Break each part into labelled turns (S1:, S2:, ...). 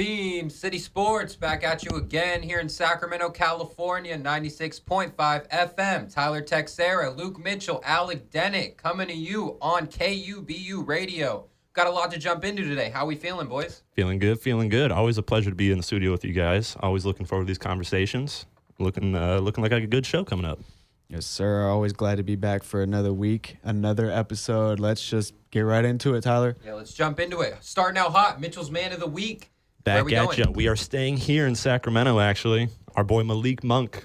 S1: Beam City Sports back at you again here in Sacramento, California, 96.5 FM. Tyler Texeira, Luke Mitchell, Alec, Dennett coming to you on KUBU Radio. Got a lot to jump into today. How we feeling, boys?
S2: Feeling good. Always a pleasure to be in the studio with you guys. Always looking forward to these conversations. Looking like a good show coming up.
S3: Yes, sir. Always glad to be back for another week, another episode. Let's just get right into it, Tyler.
S1: Yeah, let's jump into it. Starting out hot, Mitchell's Man of the Week.
S2: Back at you. We are staying here in Sacramento, actually. Our boy Malik Monk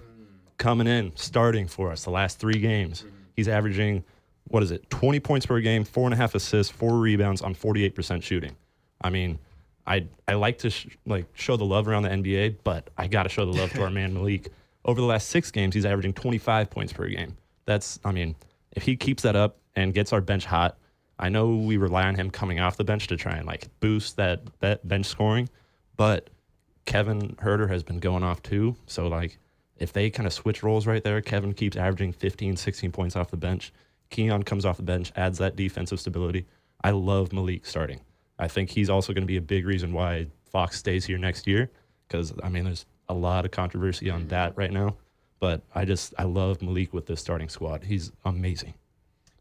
S2: coming in, starting for us the last 3 games. He's averaging, 20 points per game, 4.5 assists, 4 rebounds on 48% shooting. I mean, I like to show the love around the NBA, but I got to show the love to our man Malik. Over the last 6 games, he's averaging 25 points per game. If he keeps that up and gets our bench hot, I know we rely on him coming off the bench to try and boost that bench scoring, but Kevin Huerter has been going off too. So if they kind of switch roles right there, Kevin keeps averaging 15, 16 points off the bench. Keon comes off the bench, adds that defensive stability. I love Malik starting. I think he's also going to be a big reason why Fox stays here next year because, there's a lot of controversy on that right now. But I love Malik with this starting squad. He's amazing.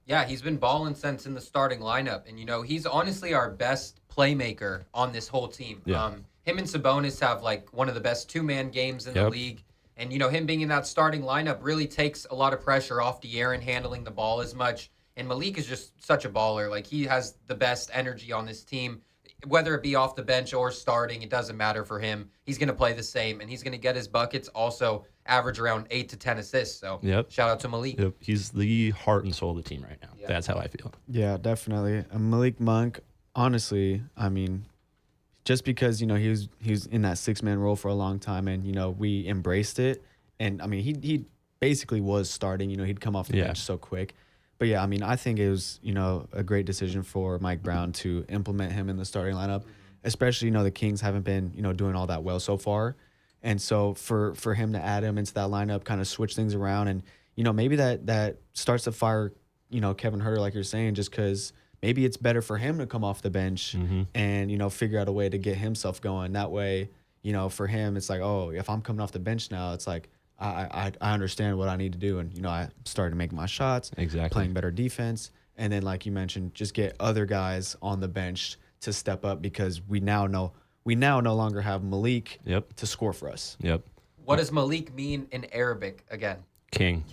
S1: Yeah, he's been balling since in the starting lineup. And, he's honestly our best playmaker on this whole team.
S2: Yeah.
S1: Him and Sabonis have, one of the best 2-man games in the league. And, him being in that starting lineup really takes a lot of pressure off De'Aaron handling the ball as much. And Malik is just such a baller. He has the best energy on this team. Whether it be off the bench or starting, it doesn't matter for him. He's going to play the same, and he's going to get his buckets, also average around 8 to 10 assists. So shout out to Malik.
S2: Yep. He's the heart and soul of the team right now.
S1: Yep.
S2: That's how I feel.
S3: Yeah, definitely. Malik Monk, honestly, just because, he was in that 6-man role for a long time and, we embraced it. And, he basically was starting. He'd come off the bench so quick. But, yeah, I think it was, a great decision for Mike Brown to implement him in the starting lineup, especially, the Kings haven't been, doing all that well so far. And so for him to add him into that lineup, kind of switch things around and, maybe that starts to fire, Kevin Huerter, like you're saying, just because maybe it's better for him to come off the bench and, figure out a way to get himself going. That way, for him, it's if I'm coming off the bench now, it's I understand what I need to do. And, I started to make my shots, playing better defense. And then, like you mentioned, just get other guys on the bench to step up because we now no longer have Malik to score for us.
S2: Yep.
S1: What does Malik mean in Arabic again?
S2: King.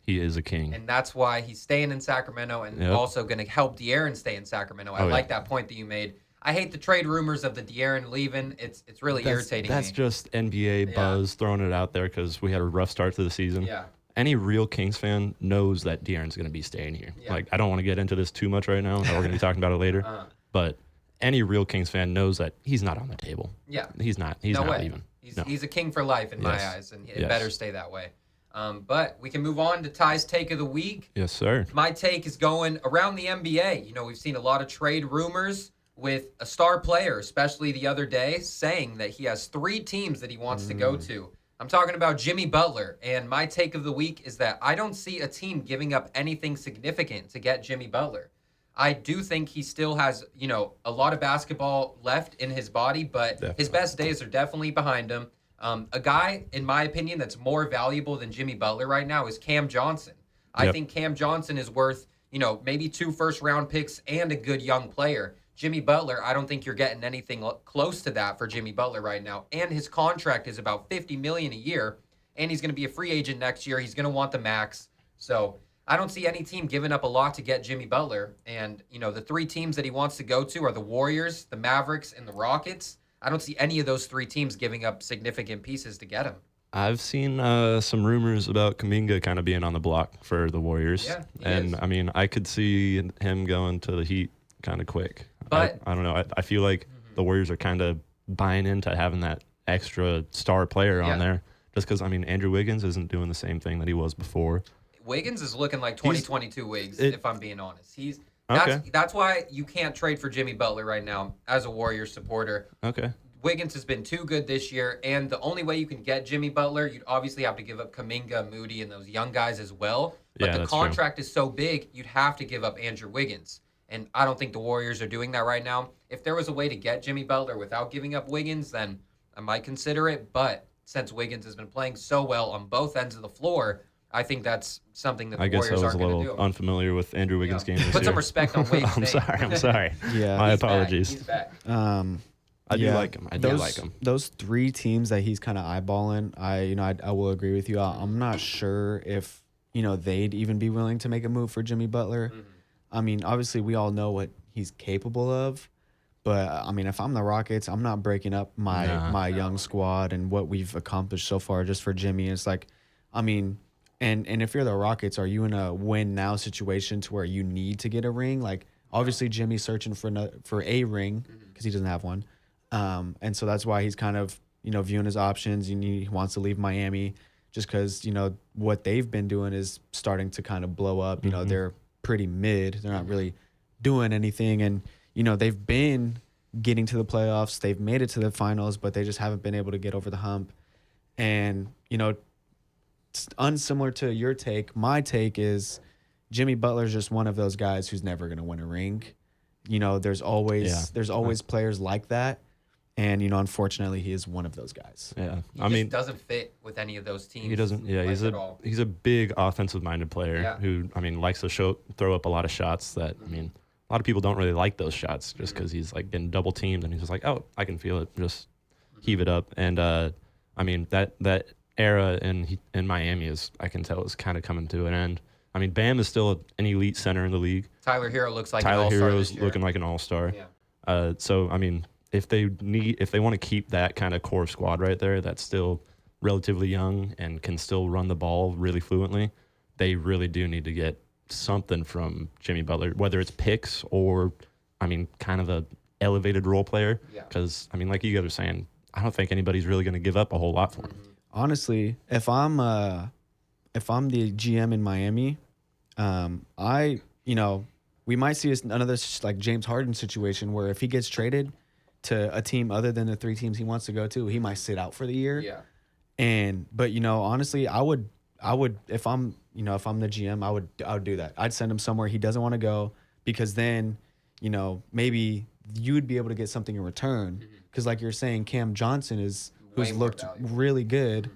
S2: He is a king.
S1: And that's why he's staying in Sacramento and also going to help De'Aaron stay in Sacramento. I like that point that you made. I hate the trade rumors of the De'Aaron leaving. It's really irritating
S2: That's
S1: me.
S2: just NBA buzz throwing it out there because we had a rough start to the season.
S1: Yeah.
S2: Any real Kings fan knows that De'Aaron's going to be staying here. Yeah. I don't want to get into this too much right now. We're going to be talking about it later. But any real Kings fan knows that he's not on the table.
S1: Yeah.
S2: He's not leaving.
S1: He's a king for life in my eyes, and it better stay that way. But we can move on to Ty's take of the week.
S2: Yes, sir.
S1: My take is going around the NBA. We've seen a lot of trade rumors with a star player, especially the other day, saying that he has 3 teams that he wants to go to. I'm talking about Jimmy Butler, and my take of the week is that I don't see a team giving up anything significant to get Jimmy Butler. I do think he still has, a lot of basketball left in his body, but his best days are definitely behind him. A guy, in my opinion, that's more valuable than Jimmy Butler right now is Cam Johnson. I think Cam Johnson is worth, maybe 2 first-round picks and a good young player. Jimmy Butler, I don't think you're getting anything close to that for Jimmy Butler right now. And his contract is about $50 million a year, and he's going to be a free agent next year. He's going to want the max. So I don't see any team giving up a lot to get Jimmy Butler. And, the 3 teams that he wants to go to are the Warriors, the Mavericks, and the Rockets. I don't see any of those 3 teams giving up significant pieces to get him.
S2: I've seen some rumors about Kuminga kind of being on the block for the Warriors.
S1: Yeah,
S2: and
S1: is.
S2: I could see him going to the Heat kind of quick.
S1: But
S2: I don't know. I feel like the Warriors are kind of buying into having that extra star player on there just because, Andrew Wiggins isn't doing the same thing that he was before.
S1: Wiggins is looking like 2022 Wiggs, if I'm being honest. That's why you can't trade for Jimmy Butler right now as a Warriors supporter.
S2: Okay.
S1: Wiggins has been too good this year, and the only way you can get Jimmy Butler, you'd obviously have to give up Kuminga, Moody, and those young guys as well. But the contract is so big, you'd have to give up Andrew Wiggins. And I don't think the Warriors are doing that right now. If there was a way to get Jimmy Butler without giving up Wiggins, then I might consider it. But since Wiggins has been playing so well on both ends of the floor, I think that's something that the
S2: I guess I
S1: Warriors
S2: was a
S1: aren't going to
S2: little
S1: do.
S2: unfamiliar with Andrew Wiggins' game this
S1: Put some
S2: year.
S1: respect on Wiggs' name.
S2: I'm sorry.
S3: Yeah.
S2: My
S1: He's back.
S2: apologies.
S1: He's back.
S2: I do like him. I do like him.
S3: Those 3 teams that he's kind of eyeballing, I will agree with you. I'm not sure if they'd even be willing to make a move for Jimmy Butler.
S1: Mm-hmm.
S3: I mean, obviously we all know what he's capable of, but I mean, if I'm the Rockets, I'm not breaking up my young squad and what we've accomplished so far just for Jimmy. It's like, I mean, and if you're the Rockets, are you in a win now situation to where you need to get a ring? Like, obviously Jimmy's searching for a ring because he doesn't have one. And so that's why he's kind of, viewing his options. He wants to leave Miami just because, what they've been doing is starting to kind of blow up. They're pretty mid. They're not really doing anything. And, they've been getting to the playoffs. They've made it to the finals, but they just haven't been able to get over the hump. And, unsimilar to your take, my take is Jimmy Butler's just one of those guys who's never going to win a ring. There's always players like that. And, unfortunately, he is one of those guys.
S2: Yeah.
S1: He just doesn't fit with any of those teams.
S2: He doesn't. Yeah, he's a big offensive-minded player who, likes to throw up a lot of shots that, a lot of people don't really like those shots just because he's, like, getting double teamed and he's just like, oh, I can feel it. Just heave it up. And, that era in Miami I can tell, is kind of coming to an end. Bam is still an elite center in the league.
S1: Tyler Hero looks like
S2: Tyler
S1: an all-star
S2: Hero's
S1: this year.
S2: looking like an all-star.
S1: Yeah.
S2: If they want to keep that kind of core squad right there that's still relatively young and can still run the ball really fluently, they really do need to get something from Jimmy Butler, whether it's picks or, kind of a elevated role player. Because, like you guys are saying, I don't think anybody's really going to give up a whole lot for him.
S3: Honestly, if I'm the GM in Miami, we might see another like James Harden situation where if he gets traded to a team other than the 3 teams he wants to go to, he might sit out for the year.
S1: Yeah.
S3: But honestly, I would if I'm the GM, I would do that. I'd send him somewhere he doesn't want to go, because then, maybe you'd be able to get something in return. Because like you're saying, Cam Johnson who's looked really good.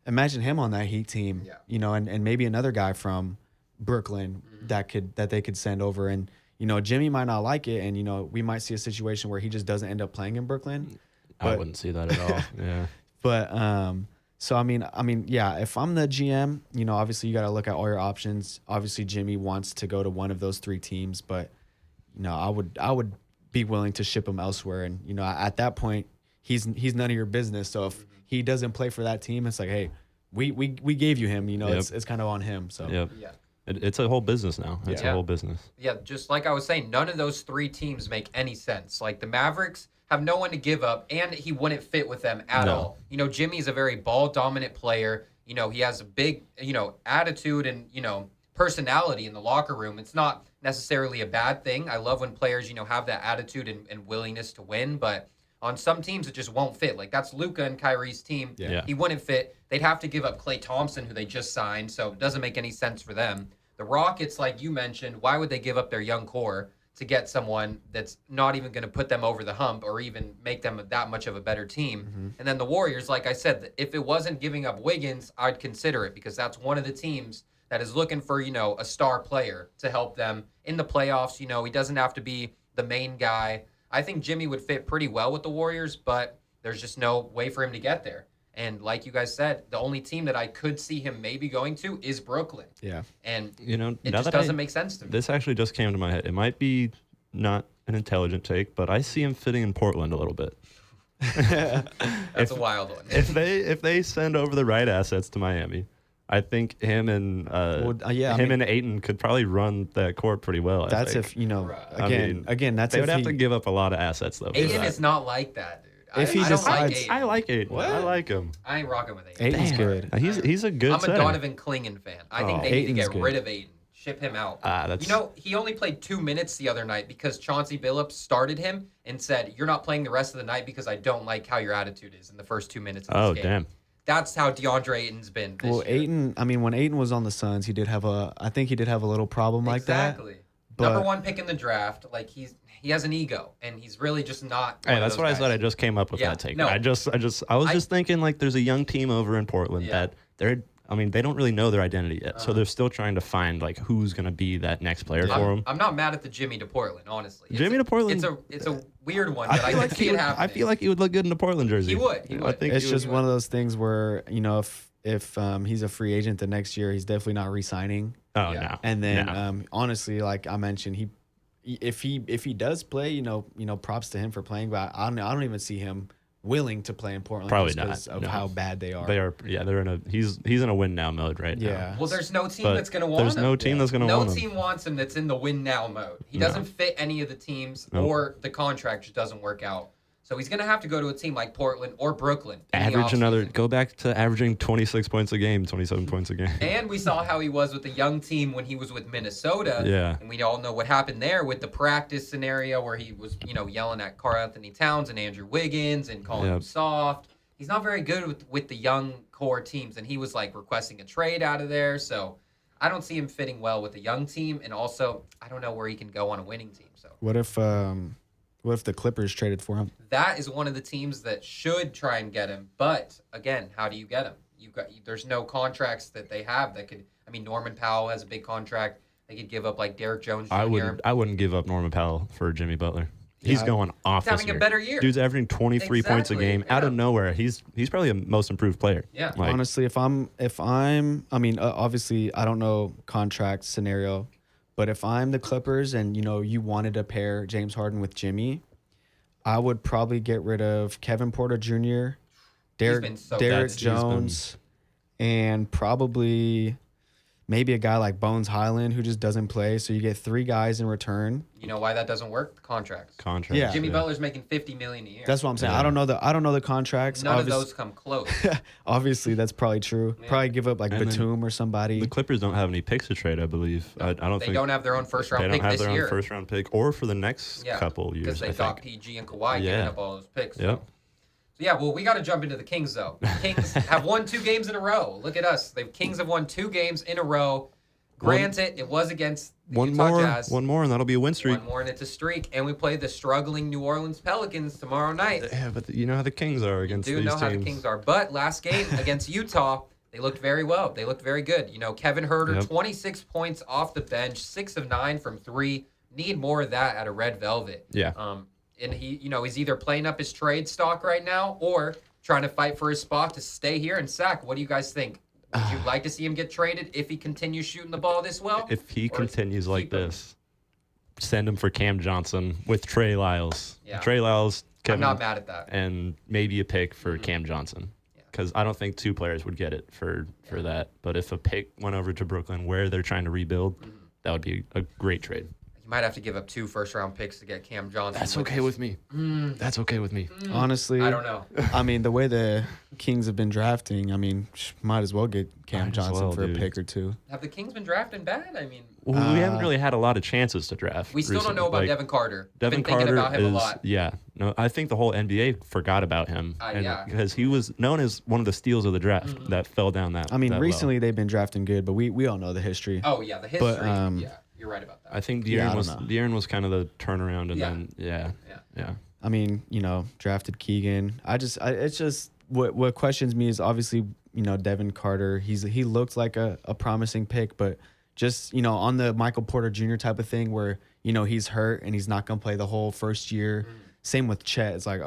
S3: Imagine him on that Heat team, and maybe another guy from Brooklyn that they could send over. And, Jimmy might not like it, and, we might see a situation where he just doesn't end up playing in Brooklyn.
S2: I wouldn't see that at all. Yeah.
S3: But so yeah, if I'm the GM, obviously you got to look at all your options. Obviously Jimmy wants to go to one of those 3 teams, but I would be willing to ship him elsewhere. And at that point, he's none of your business. So if he doesn't play for that team, it's like, hey, we gave you him. It's kind of on him. So
S2: yeah. It's a whole business now. It's a whole business.
S1: Yeah, just like I was saying, none of those 3 teams make any sense. Like the Mavericks have no one to give up, and he wouldn't fit with them at all. Jimmy's a very ball-dominant player. He has a big, attitude and, personality in the locker room. It's not necessarily a bad thing. I love when players, have that attitude and willingness to win, but on some teams it just won't fit. Like that's Luka and Kyrie's team.
S2: Yeah.
S1: He wouldn't fit. They'd have to give up Klay Thompson, who they just signed, so it doesn't make any sense for them. The Rockets, like you mentioned, why would they give up their young core to get someone that's not even going to put them over the hump or even make them that much of a better team? And then the Warriors, like I said, if it wasn't giving up Wiggins, I'd consider it, because that's one of the teams that is looking for, a star player to help them in the playoffs. He doesn't have to be the main guy. I think Jimmy would fit pretty well with the Warriors, but there's just no way for him to get there. And like you guys said, the only team that I could see him maybe going to is Brooklyn. Yeah. And it just doesn't make sense to me.
S2: This actually just came to my head. It might be not an intelligent take, but I see him fitting in Portland a little bit.
S1: That's a wild one.
S2: If they send over the right assets to Miami, I think him and Ayton could probably run that court pretty well.
S3: That's if again. That's
S2: they would have to give up a lot of assets though.
S1: Ayton is not like that, dude.
S3: If he decides,
S2: I like Ayton.
S3: What?
S2: I like him.
S1: I ain't rocking with Ayton.
S3: Ayton's good.
S2: He's a good.
S1: I'm
S2: center.
S1: a Donovan Clingan fan. I think they need to get
S3: Ayton's
S1: rid of Ayton. Ship him out.
S2: That's...
S1: he only played 2 minutes the other night because Chauncey Billups started him and said, "You're not playing the rest of the night because I don't like how your attitude is in the first 2 minutes of this game."
S2: Damn.
S1: That's how DeAndre Ayton's been this year.
S3: Ayton, when Ayton was on the Suns, I think he did have a little problem like that.
S1: Exactly. number one pick in the draft. Like he has an ego, and he's really just not.
S2: Hey, that's what I said. I just came up with that take. I was just thinking like there's a young team over in Portland that they don't really know their identity yet, so they're still trying to find like who's gonna be that next player for them.
S1: I'm not mad at the Jimmy to Portland, honestly.
S2: Jimmy to Portland.
S1: It's a weird one, but I can see it happening.
S2: I feel like he would look good in the Portland jersey.
S1: He would.
S3: I think it's just one of those things where if he's a free agent the next year, he's definitely not re-signing.
S2: Oh no.
S3: And then honestly, like I mentioned, if he does play, props to him for playing. But I don't even see him willing to play in Portland.
S2: Probably
S3: because of how bad they are.
S2: They are. Yeah, they're in a. He's in a win now mode right now.
S1: Well, there's no team that's going to want him.
S2: There's no team that's going to want him.
S1: No team wants him that's in the win now mode. He doesn't fit any of the teams, or the contract just doesn't work out. So he's going to have to go to a team like Portland or Brooklyn.
S2: Go back to averaging 26 points a game, 27 points a game.
S1: And we saw how he was with the young team when he was with Minnesota.
S2: Yeah.
S1: And we all know what happened there with the practice scenario where he was, yelling at Karl Anthony Towns and Andrew Wiggins and calling him soft. He's not very good with the young core teams, and he was like requesting a trade out of there. So I don't see him fitting well with a young team, and also I don't know where he can go on a winning team. So
S3: what if the Clippers traded for him?
S1: That is one of the teams that should try and get him. But again, how do you get him? There's no contracts that they have that could. I mean, Norman Powell has a big contract. They could give up like Derrick Jones Jr.
S2: I wouldn't give up Norman Powell for Jimmy Butler. He's going off.
S1: He's having a better year.
S2: Dude's averaging 23 points a game out of nowhere. He's probably a most improved player.
S1: Yeah.
S3: Honestly, obviously I don't know contract scenario. But if I'm the Clippers and, you wanted to pair James Harden with I would probably get rid of Kevin Porter Jr., Derrick Jones, and probably maybe a guy like Bones Highland who just doesn't play. So you get 3 guys in return.
S1: You know why that doesn't work? Contracts.
S3: Yeah.
S1: Jimmy Butler's making $50 million a year.
S3: That's what I'm saying. Yeah. I don't know the contracts.
S1: None of those come close.
S3: Obviously, that's probably true. Yeah. Probably give up like Batum or somebody.
S2: The Clippers don't have any picks to trade, I believe.
S1: No, they don't have their own first round pick this year. They don't have their own
S2: first round pick or for the next couple years.
S1: Because they got PG and Kawhi giving up all those picks.
S2: Yep.
S1: So we got to jump into the Kings though. The Kings have won 2 games in a row. Look at us. The Kings have won 2 games in a row. Granted, it was against the Utah Jazz.
S2: One more, and that'll be a win streak.
S1: One more, and it's a streak. And we play the struggling New Orleans Pelicans tomorrow night.
S2: Yeah, but you know how the Kings are against these teams.
S1: You do know how the Kings are. But last game against Utah, they looked very well. They looked very good. Kevin Huerter, 26 points off the bench, 6 of 9 from 3. Need more of that at a Red Velvet.
S2: Yeah.
S1: And he, he's either playing up his trade stock right now or trying to fight for his spot to stay here. And Sack, what do you guys think? Would you like to see him get traded if he continues shooting the ball this well?
S2: If he continues like this, send him for Cam Johnson with Trey Lyles.
S1: Yeah.
S2: Trey Lyles, Kevin,
S1: I'm not mad at that.
S2: And maybe a pick for Cam Johnson. Because I don't think 2 players would get it for that. But if a pick went over to Brooklyn where they're trying to rebuild, that would be a great trade.
S1: You might have to give up 2 first-round picks to get Cam Johnson.
S2: That's okay with me. That's okay with me.
S3: Honestly,
S1: I don't know.
S3: The way the Kings have been drafting, might as well get Cam Johnson for a pick or 2.
S1: Have the Kings been drafting bad?
S2: We haven't really had a lot of chances to draft.
S1: We still don't know about Devin Carter.
S2: Devin Carter thinking about him a lot. Yeah. No, I think the whole NBA forgot about him. Because he was known as one of the steals of the draft that fell down that
S3: recently they've been drafting good, but we all know the history.
S1: Oh, yeah, the history. But, you're right about that.
S2: I think De'Aaron was kind of the turnaround, and then
S3: drafted Keegan. It's just what questions me is obviously Devin Carter. He looked like a promising pick, but just on the Michael Porter Jr. type of thing where he's hurt and he's not gonna play the whole first year. Same with Chet. It's like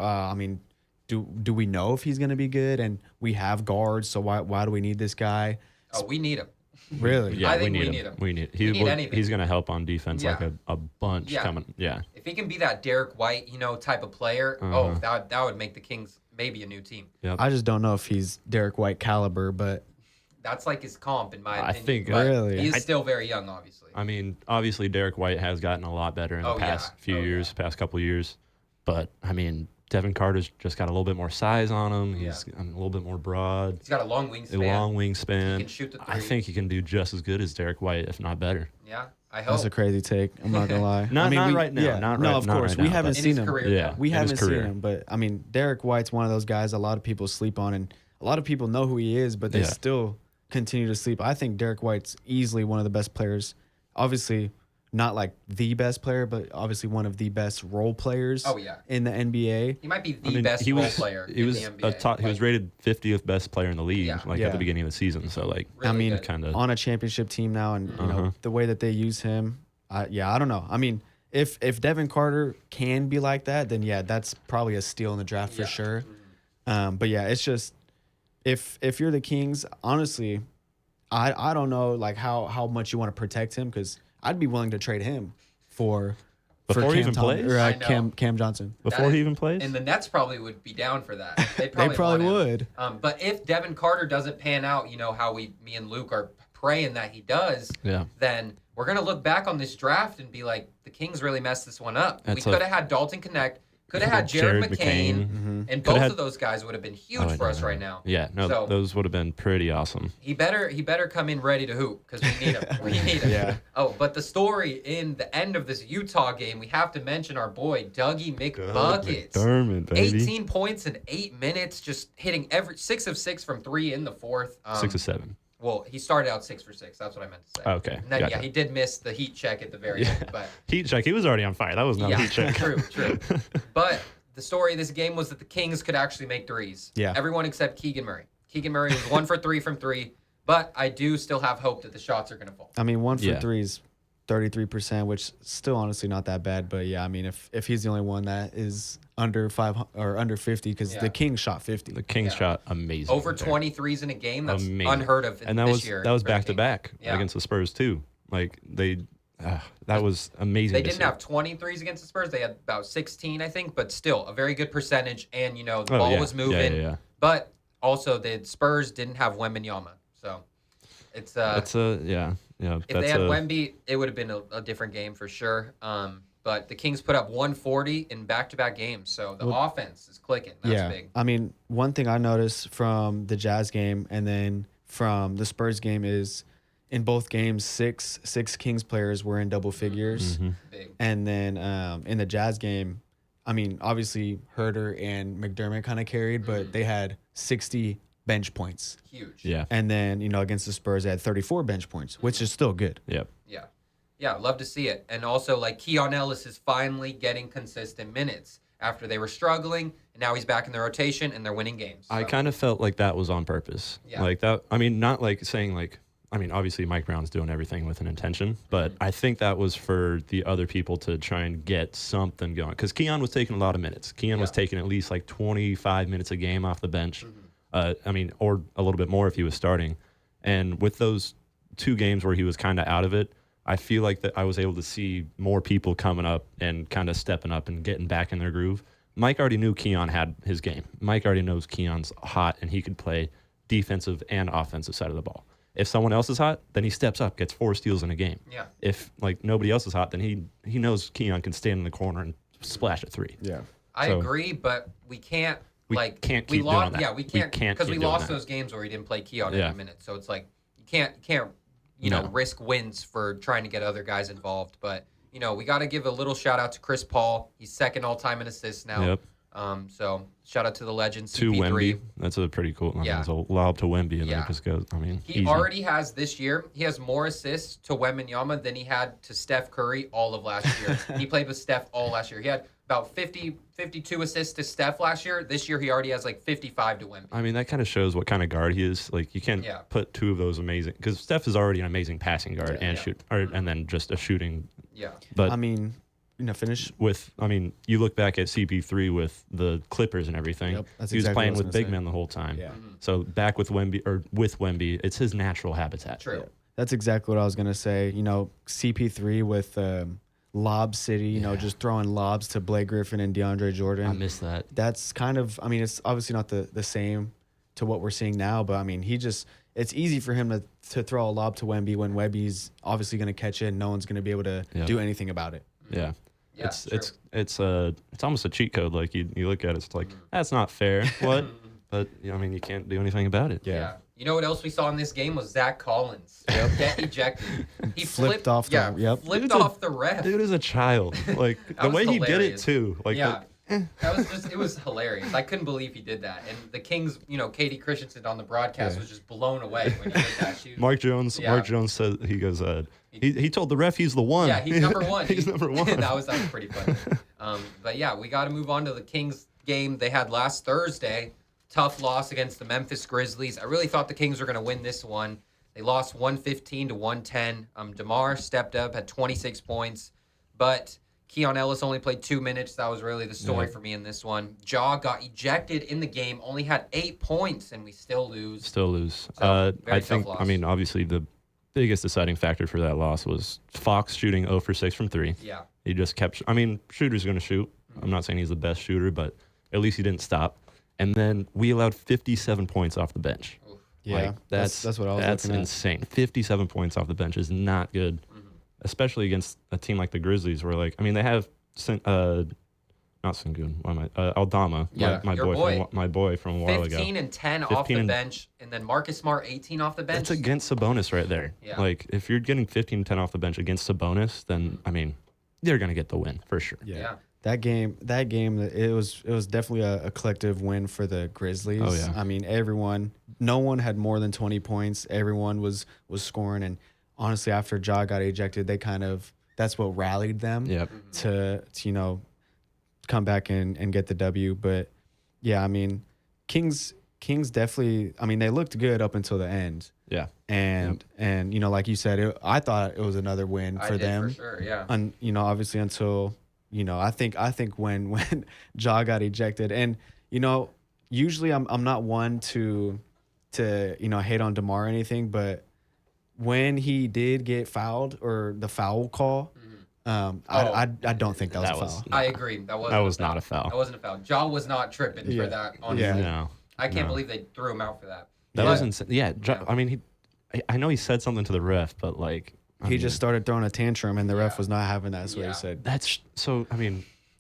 S3: do we know if he's gonna be good? And we have guards, so why do we need this guy?
S1: Oh, we need him.
S3: Really?
S1: Yeah, I think we need him.
S2: We need he's going to help on defense like a bunch coming. Yeah.
S1: If he can be that Derek White, type of player, that would make the Kings maybe a new team.
S2: Yep.
S3: I just don't know if he's Derek White caliber, but
S1: that's like his comp in my opinion.
S2: I think
S3: really
S1: he's still very young, obviously.
S2: Obviously Derek White has gotten a lot better in the past past couple years, but Devin Carter's just got a little bit more size on him. He's a little bit more broad.
S1: He's got a long wingspan. He
S2: can shoot the 3. I think he can do just as good as Derek White, if not better.
S1: Yeah, I hope.
S3: That's a crazy take. I'm not gonna lie.
S2: Not right now.
S3: Yeah, of course. We haven't seen him. We haven't seen
S2: career.
S3: him. But Derek White's one of those guys a lot of people sleep on, and a lot of people know who he is, but they still continue to sleep. I think Derek White's easily one of the best players. Obviously, not like the best player, but obviously one of the best role players.
S1: Oh, yeah.
S3: In the NBA.
S1: He might be the best role player in the NBA.
S2: He was rated 50th best player in the league,
S1: Yeah.
S2: at the beginning of the season. So
S1: Really
S3: I mean,
S1: good.
S2: kind of
S3: on a championship team now, and you know the way that they use him, I don't know. I mean, if Devin Carter can be like that, then yeah, that's probably a steal in the draft for sure. But yeah, it's just if you're the Kings, honestly, I don't know like how much you want to protect him, because I'd be willing to trade him for
S2: Before he even plays?
S3: or
S1: I know.
S3: Cam Johnson.
S2: before he even plays.
S1: And the Nets probably would be down for that. They
S3: They probably
S1: want him.
S3: would.
S1: But if Devin Carter doesn't pan out, you know how me and Luke are praying that he does.
S2: Yeah.
S1: Then we're gonna look back on this draft and be like, the Kings really messed this one up. We
S2: That's a-
S1: could have had Dalton Connect, could have had Jared McCain, and both of those guys would have been huge for us right now.
S2: Yeah, no,
S1: So-
S2: those would have been pretty awesome.
S1: He better come in ready to hoop, because we need him. We need him.
S3: Yeah.
S1: Oh, but the story in the end of this Utah game, we have to mention our boy Dougie McBuckets.
S2: McDermott, baby.
S1: 18 points in 8 minutes, just hitting 6 of 6 from 3 in the fourth.
S2: 6 or 7.
S1: Well, he started out 6 for 6. That's what I meant to say.
S2: Okay,
S1: And then,
S2: gotcha.
S1: yeah, he did miss the heat check at the very end. But
S2: Heat check. He was already on fire. That was not a
S1: yeah,
S2: heat check.
S1: true. But the story of this game was that the Kings could actually make threes.
S3: Yeah.
S1: Everyone except Keegan Murray. Keegan Murray was 1 for 3 from 3. But I do still have hope that the shots are going to fall.
S3: I mean, 1 for
S2: Yeah.
S3: 3 is 33%, which still honestly not that bad. But yeah, I mean, if he's the only one that is under 5 or under 50, because
S1: Yeah.
S3: the Kings shot 50.
S2: The Kings
S1: Yeah.
S2: shot amazing.
S1: Over
S2: there.
S1: 20 threes in a game. That's
S2: Amazing.
S1: unheard of
S2: And that
S1: this
S2: was
S1: year.
S2: that was
S1: for the
S2: back to
S1: Kings.
S2: back
S1: Yeah.
S2: against the Spurs too. Like that was amazing.
S1: They
S2: to
S1: didn't
S2: see.
S1: have 20 threes against the Spurs. They had about 16, I think, but still a very good percentage. And, you know, the
S2: Oh,
S1: ball
S2: yeah.
S1: was moving.
S2: Yeah.
S1: But also the Spurs didn't have Wembanyama. So it's
S2: That's
S1: if
S2: that's
S1: they had Wemby, it would have been a different game for sure. But the Kings put up 140 in back-to-back games. So the offense is clicking. That's big.
S3: I mean, one thing I noticed from the Jazz game and then from the Spurs game is in both games, six Kings players were in double figures.
S1: Big.
S3: And then in the Jazz game, I mean, obviously Herter and McDermott kind of carried, but they had 60 bench points.
S1: Huge.
S2: Yeah.
S3: And then, you know, against the Spurs, they had 34 bench points, which is still good.
S2: Yep.
S1: Yeah. Yeah, love to see it. And also, like, Keon Ellis is finally getting consistent minutes after they were struggling, and now he's back in the rotation, and they're winning games.
S2: I
S1: So,
S2: kind of felt like that was on purpose.
S1: Yeah.
S2: Like that. I mean, not like saying like. I mean, obviously Mike Brown's doing everything with an intention, but I think that was for the other people to try and get something going. Because Keon was taking a lot of minutes. Keon was taking at least like 25 minutes a game off the bench. I mean, or a little bit more if he was starting. And with those 2 games where he was kind of out of it, I feel like that I was able to see more people coming up and kind of stepping up and getting back in their groove. Mike already knew Keon had his game. Mike already knows Keon's hot and he could play defensive and offensive side of the ball. If someone else is hot, then he steps up, gets 4 steals in a game.
S1: Yeah.
S2: If like nobody else is hot, then he knows Keon can stand in the corner and splash a 3.
S3: Yeah.
S1: I
S2: So-
S1: agree, but we can't.
S2: We
S1: like
S2: can't
S1: we
S2: keep
S1: lost.
S2: doing that.
S1: Yeah, we can't because we
S2: keep doing
S1: lost
S2: that.
S1: those games where he didn't play Keon
S2: Yeah.
S1: every minute. So it's like you can't you know
S2: No.
S1: risk wins for trying to get other guys involved. But you know we got to give a little shout out to Chris Paul. He's second all time in assists now.
S2: Yep.
S1: So shout out to the legend
S2: To
S1: CP3.
S2: Wemby. That's a pretty cool. I mean,
S1: Yeah.
S2: it's a lob to Wemby, and then
S1: Yeah.
S2: it just goes. I mean,
S1: He
S2: easy.
S1: already has this year. He has more assists to Wembanyama than he had to Steph Curry all of last year. He played with Steph all last year. He had about 52 assists to Steph last year. This year he already has like 55 to Wemby.
S2: I mean, that kind of shows what kind of guard he is. Like, you can't
S1: Yeah.
S2: put 2 of those amazing because Steph is already an amazing passing guard and
S1: Yeah.
S2: and then just a shooting.
S1: Yeah.
S2: But
S3: I mean, you know, finish.
S2: you look back at CP3 with the Clippers and everything.
S3: Yep, that's
S2: he was
S3: exactly
S2: playing
S3: what I was
S2: with
S3: gonna
S2: big
S3: say.
S2: men the whole time.
S3: Yeah.
S2: So back with Wemby, it's his natural habitat.
S1: True.
S3: That's exactly what I was going to say. You know, CP3 with Lob City, you know, just throwing lobs to Blake Griffin and DeAndre Jordan.
S2: I miss that.
S3: That's kind of, I mean, it's obviously not the same to what we're seeing now, but I mean, it's easy for him to throw a lob to Wemby when Wemby's obviously going to catch it and no one's going to be able to do anything about it.
S2: Yeah.
S1: Yeah,
S2: It's almost a cheat code. Like you look at it, it's like that's not fair. What? But I mean, you can't do anything about it.
S1: Yeah. You know what else we saw in this game was Zach Collins get ejected. He
S3: Flipped off the-
S1: flipped
S2: Dude's
S1: off the ref.
S2: Dude is a child. Like the
S1: was
S2: way he did it
S1: hilarious.
S2: too. Like
S1: Yeah. It was hilarious. I couldn't believe he did that. And the Kings, Katie Christensen on the broadcast was just blown away when he did that.
S2: Mark Jones said, he goes, he told the ref he's the one.
S1: Yeah, he's number one.
S2: He's number one.
S1: That was pretty funny. But yeah, we got to move on to the Kings game they had last Thursday. Tough loss against the Memphis Grizzlies. I really thought the Kings were going to win this one. They lost 115 to 110. DeMar stepped up, had 26 points, but Keon Ellis only played 2 minutes. That was really the story for me in this one. Ja got ejected in the game, only had 8 points, and we still lose. So,
S2: I think, loss. Obviously the biggest deciding factor for that loss was Fox shooting 0 for 6 from 3.
S1: Yeah.
S2: He just kept, shooter's going to shoot. I'm not saying he's the best shooter, but at least he didn't stop. And then we allowed 57 points off the bench.
S1: Oof.
S3: Yeah, that's what I was looking at.
S2: That's insane. 57 points off the bench is not good, especially against a team like the Grizzlies, where they have not Sengun, Aldama, my boy from a while ago.
S1: 15 and 10 off the bench, and then Marcus Smart 18 off the bench.
S2: That's against Sabonis right there.
S1: Yeah.
S2: If you're getting 15 and 10 off the bench against Sabonis, then they're gonna get the win for sure.
S3: Yeah. That game, it was definitely a collective win for the Grizzlies.
S2: Oh, yeah.
S3: No one had more than 20 points. Everyone was scoring, and honestly, after Ja got ejected, that's what rallied them to come back and get the W. But yeah, Kings definitely, they looked good up until the end.
S2: Yeah.
S3: And like you said, I thought it was another win for them.
S1: For sure, yeah.
S3: And obviously until I think when Ja got ejected, and usually I'm not one to hate on DeMar or anything, but when he did get fouled or the foul call, I don't think that was a foul.
S1: I agree. That
S2: was not a foul.
S1: That wasn't a foul. Ja was not tripping for that. Honestly.
S3: Yeah.
S2: No.
S1: I can't believe they threw him out for that.
S2: That was insane. Yeah. I know he said something to the ref, but
S3: he just started throwing a tantrum, and the ref was not having that. That's what he said.
S2: That's so.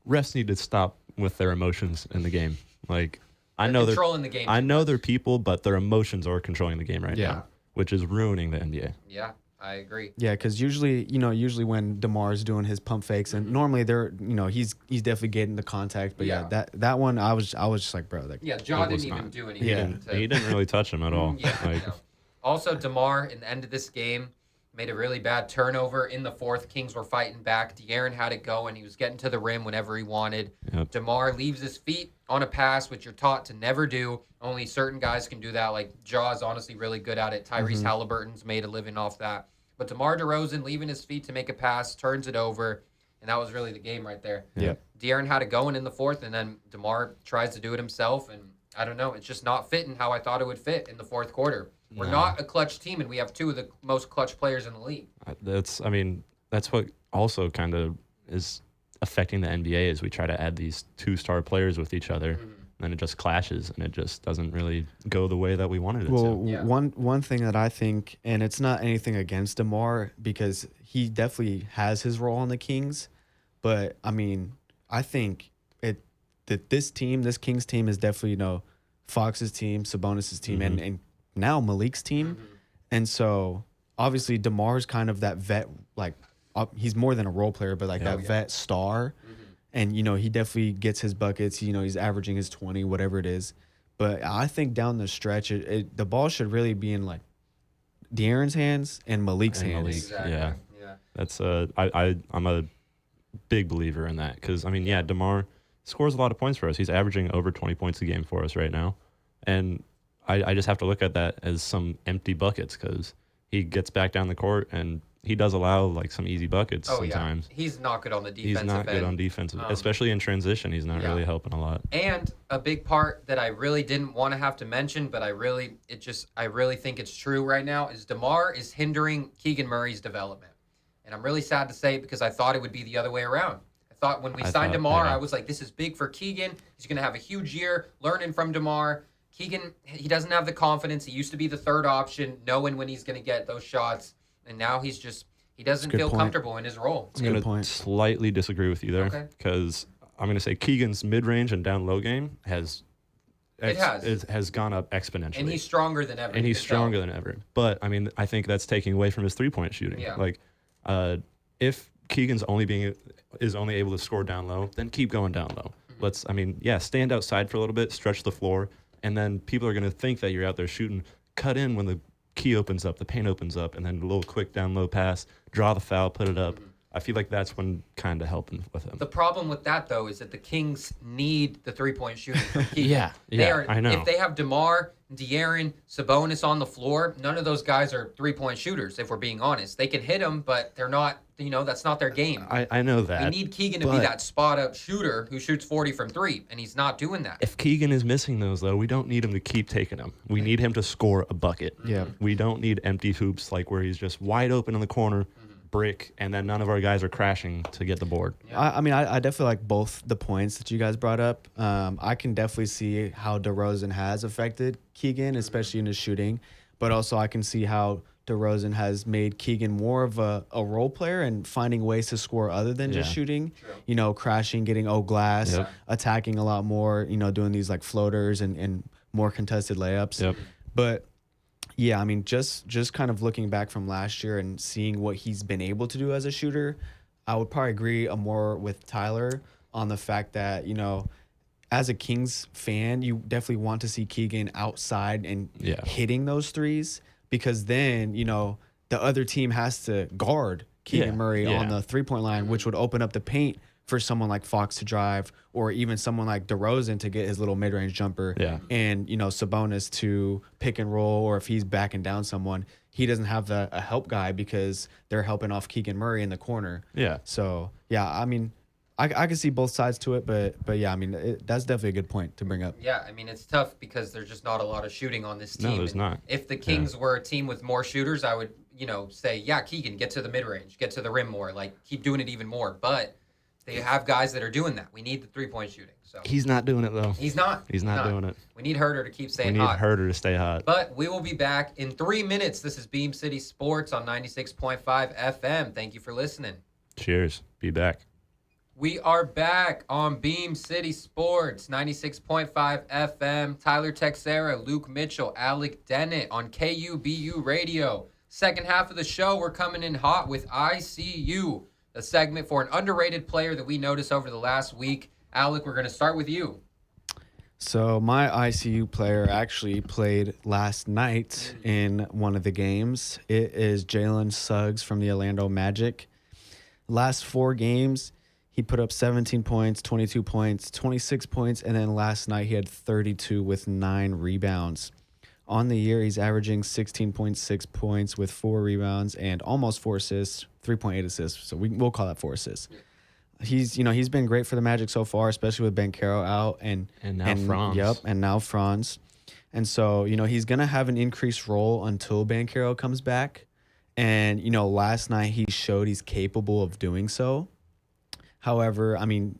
S2: Refs need to stop with their emotions in the game. I know they're
S1: controlling the game.
S2: I know they're people, but their emotions are controlling the game right
S3: Yeah.
S2: now, which is ruining the NBA.
S1: Yeah, I agree.
S3: Yeah, because usually when DeMar's doing his pump fakes, and normally they're, he's definitely getting the contact. But that one, I was just like, bro.
S1: Ja didn't even do anything.
S3: Yeah.
S2: He didn't really touch him at all.
S1: No. Also, DeMar, in the end of this game, made a really bad turnover in the fourth. Kings were fighting back. De'Aaron had it going. He was getting to the rim whenever he wanted.
S2: Yep.
S1: DeMar leaves his feet on a pass, which you're taught to never do. Only certain guys can do that. Ja is honestly really good at it. Tyrese Halliburton's made a living off that. But DeMar DeRozan leaving his feet to make a pass, turns it over, and that was really the game right there.
S3: Yeah.
S1: De'Aaron had it going in the fourth, and then DeMar tries to do it himself, and I don't know. It's just not fitting how I thought it would fit in the fourth quarter. We're not a clutch team, and we have two of the most clutch players in the league.
S2: That's what also kind of is affecting the NBA is we try to add these 2-star players with each other, and then it just clashes, and it just doesn't really go the way that we wanted it to.
S3: Well, one thing that I think, and it's not anything against DeMar because he definitely has his role on the Kings, but I think that this Kings team is definitely Fox's team, Sabonis's team, and now Malik's team. And so obviously DeMar's kind of that vet, he's more than a role player, but vet star. And, he definitely gets his buckets. He's averaging his 20, whatever it is. But I think down the stretch, the ball should really be in De'Aaron's hands and Malik's hands.
S1: Exactly.
S2: Yeah. That's I'm a big believer in that because, DeMar scores a lot of points for us. He's averaging over 20 points a game for us right now. And I just have to look at that as some empty buckets because he gets back down the court and he does allow some easy buckets sometimes.
S1: Yeah. He's not good on the defensive end.
S2: He's not good on defensive, especially in transition. He's not really helping a lot.
S1: And a big part that I really didn't want to have to mention, but I really think it's true right now is DeMar is hindering Keegan Murray's development. And I'm really sad to say it because I thought it would be the other way around. I thought when we signed DeMar, I was like, this is big for Keegan. He's going to have a huge year learning from DeMar. Keegan, he doesn't have the confidence. He used to be the third option, knowing when he's going to get those shots. And now he doesn't feel comfortable in his role.
S2: I'm going to slightly disagree with you there because I'm going to say Keegan's mid-range and down-low game has gone up exponentially.
S1: And he's stronger than ever.
S2: But, I think that's taking away from his three-point shooting.
S1: Yeah.
S2: If Keegan's is only able to score down low, then keep going down low. stand outside for a little bit, stretch the floor, and then people are going to think that you're out there shooting. Cut in when the key opens up, the paint opens up, and then a little quick down low pass, draw the foul, put it up. I feel like that's when kind of helping with him.
S1: The problem with that, though, is that the Kings need the three-point shooting from Keegan.
S2: I know.
S1: If they have DeMar, De'Aaron, Sabonis on the floor, none of those guys are three-point shooters, if we're being honest. They can hit them, but they're not, that's not their game.
S2: I know that.
S1: We need Keegan to be that spot-up shooter who shoots 40 from three, and he's not doing that.
S2: If Keegan is missing those, though, we don't need him to keep taking them. We need him to score a bucket.
S3: Yeah.
S2: We don't need empty hoops like where he's just wide open in the corner, brick, and then none of our guys are crashing to get the board.
S3: I definitely like both the points that you guys brought up. I can definitely see how DeRozan has affected Keegan, especially in his shooting, but also I can see how DeRozan has made Keegan more of a role player and finding ways to score other than just shooting. True. Crashing, getting glass, attacking a lot more, doing these like floaters and more contested layups.
S2: Yep.
S3: But yeah, I mean, just kind of looking back from last year and seeing what he's been able to do as a shooter, I would probably agree more with Tyler on the fact that, as a Kings fan, you definitely want to see Keegan outside and hitting those threes, because then, the other team has to guard Keegan Murray on the three-point line, which would open up the paint for someone like Fox to drive, or even someone like DeRozan to get his little mid-range jumper, and Sabonis to pick and roll, or if he's backing down someone, he doesn't have a help guy because they're helping off Keegan Murray in the corner.
S2: Yeah.
S3: So I mean, I can see both sides to it, but yeah, I mean, that's definitely a good point to bring up.
S1: Yeah, I mean, it's tough because there's just not a lot of shooting on this team.
S2: No, there's not.
S1: If the Kings were a team with more shooters, I would, say, Keegan, get to the mid-range, get to the rim more, like keep doing it even more. But they have guys that are doing that. We need the three-point shooting. So
S2: he's not doing it, though.
S1: He's not.
S2: He's not doing it.
S1: We need Herter to keep staying
S2: hot.
S1: hot.
S2: We need Herter to stay hot.
S1: But we will be back in 3 minutes. This is Beam City Sports on 96.5 FM. Thank you for listening.
S2: Cheers. Be back.
S1: We are back on Beam City Sports, 96.5 FM. Tyler Texeira, Luke Mitchell, Alec, Dennett on KUBU Radio. Second half of the show, we're coming in hot with ICU, a segment for an underrated player that we noticed over the last week. Alec, we're going to start with you.
S3: So my ICU player actually played last night in one of the games. It is Jalen Suggs from the Orlando Magic. Last 4 games, he put up 17 points, 22 points, 26 points, and then last night he had 32 with 9 rebounds. On the year, he's averaging 16.6 points with 4 rebounds and almost 4 assists, 3.8 assists. So we'll call that 4 assists. He's been great for the Magic so far, especially with Banchero out and
S2: now Franz.
S3: Yep, and now Franz. And so, he's going to have an increased role until Banchero comes back. And, last night he showed he's capable of doing so. However, I mean,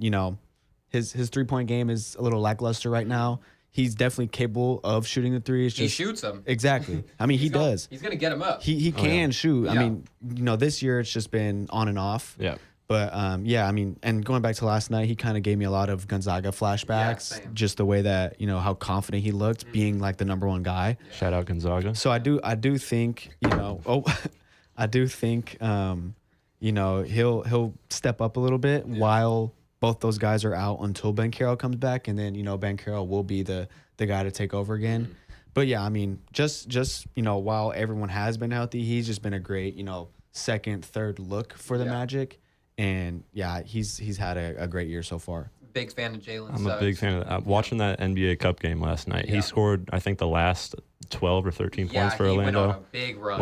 S3: his 3-point game is a little lackluster right now. He's definitely capable of shooting the threes.
S1: He shoots them.
S3: Exactly. I mean, he does.
S1: He's going to get them up.
S3: He can shoot.
S1: Yeah.
S3: I mean, this year it's just been on and off.
S2: Yeah.
S3: But, I mean, and going back to last night, he kind of gave me a lot of Gonzaga flashbacks.
S1: Yeah,
S3: just the way that, how confident he looked being like the number 1 guy.
S2: Yeah. Shout out Gonzaga.
S3: So I do think, I do think, he'll step up a little bit while both those guys are out until Banchero comes back, and then Banchero will be the guy to take over again. Mm-hmm. But yeah, I mean, just while everyone has been healthy, he's just been a great second, third look for the Magic, and yeah, he's had a great year so far.
S1: Big fan of Jalen Suggs.
S2: I'm a big fan of that. Watching that NBA Cup game last night, he scored, I think, the last 12 or 13 points for Orlando.
S1: Went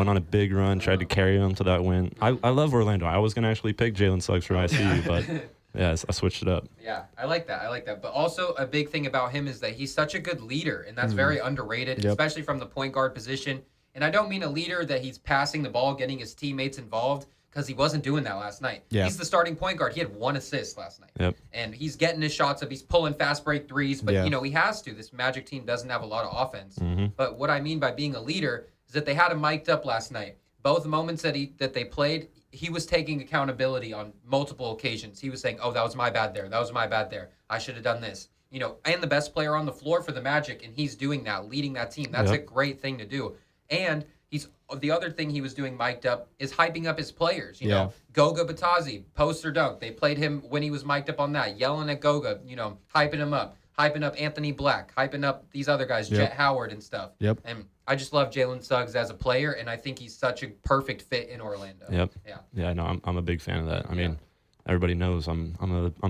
S1: on a big run.
S2: Tried to carry them to that win. I love Orlando. I was going to actually pick Jalen Suggs for ICU, but yeah, I switched it up.
S1: Yeah, I like that. But also a big thing about him is that he's such a good leader, and that's very underrated, especially from the point guard position. And I don't mean a leader that he's passing the ball, getting his teammates involved, because he wasn't doing that last night. Yeah. He's the starting point guard. He had 1 assist last night.
S2: Yep.
S1: And he's getting his shots up. He's pulling fast break threes, but he has to. This Magic team doesn't have a lot of offense. Mm-hmm. But what I mean by being a leader is that they had him mic'd up last night. Both moments that they played, he was taking accountability on multiple occasions. He was saying, "Oh, that was my bad there. That was my bad there. I should have done this." And the best player on the floor for the Magic, and he's doing that, leading that team. That's a great thing to do. And he's the other thing he was doing mic'd up is hyping up his players. You
S3: Yeah.
S1: know, Goga Batazzi, poster dunk. They played him when he was mic'd up on that, yelling at Goga, you know, hyping him up. Hyping up Anthony Black, hyping up these other guys, Jet Howard and stuff.
S3: Yep.
S1: And I just love Jalen Suggs as a player, and I think he's such a perfect fit in Orlando.
S2: Yep.
S1: Yeah.
S2: Yeah, no, I'm a big fan of that. I mean, everybody knows I'm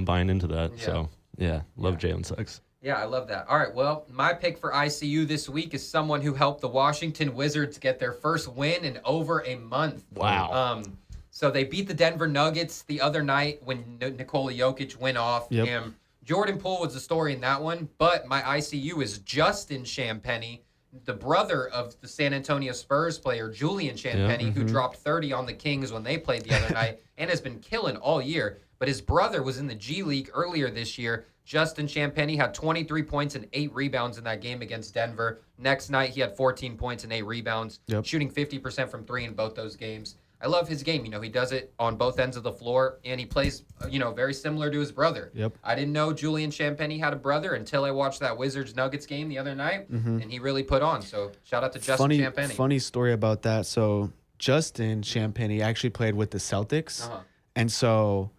S2: buying into that.
S1: Yeah.
S2: So yeah, love Jalen Suggs.
S1: Yeah, I love that. All right, well, my pick for ICU this week is someone who helped the Washington Wizards get their first win in over a month.
S2: Wow.
S1: So they beat the Denver Nuggets the other night when Nikola Jokic went off.
S3: Yep.
S1: And Jordan Poole was the story in that one, but my ICU is Justin Champagnie, the brother of the San Antonio Spurs player Julian Champagnie, who dropped 30 on the Kings when they played the other night and has been killing all year. But his brother was in the G League earlier this year. Justin Champagnie had 23 points and 8 rebounds in that game against Denver. Next night, he had 14 points and 8 rebounds, shooting 50% from 3 in both those games. I love his game. You know, he does it on both ends of the floor, and he plays, you know, very similar to his brother.
S3: Yep.
S1: I didn't know Julian Champagnie had a brother until I watched that Wizards-Nuggets game the other night, and he really put on. So shout out to Justin Champagnie.
S3: Funny story about that. So Justin Champagnie actually played with the Celtics, and so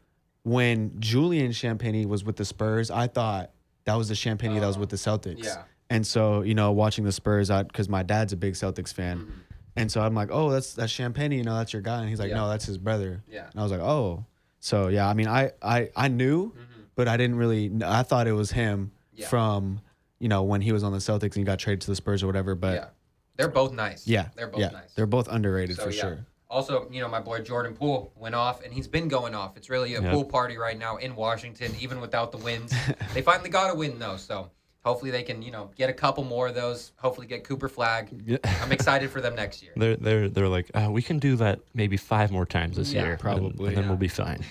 S3: when Julian Champagnie was with the Spurs, I thought that was the Champagnie that was with the Celtics.
S1: Yeah.
S3: And so, you know, watching the Spurs, because my dad's a big Celtics fan. And so I'm like, oh, that's Champagnie, you know, that's your guy. And he's like, no, that's his brother.
S1: Yeah.
S3: And I was like, oh. So, yeah, I mean, I knew, but I didn't really, I thought it was him from, you know, when he was on the Celtics and he got traded to the Spurs or whatever. But
S1: they're both nice.
S3: yeah,
S1: They're both nice.
S3: They're both underrated
S1: So,
S3: for sure.
S1: Also, you know, my boy Jordan Poole went off, and he's been going off. It's really a pool party right now in Washington, even without the wins. They finally got a win, though, so hopefully they can, you know, get a couple more of those. Hopefully get Cooper Flag.
S2: Yeah.
S1: I'm excited for them next year.
S2: They're like, we can do that maybe 5 more times this year,
S3: probably,
S2: and then we'll be fine.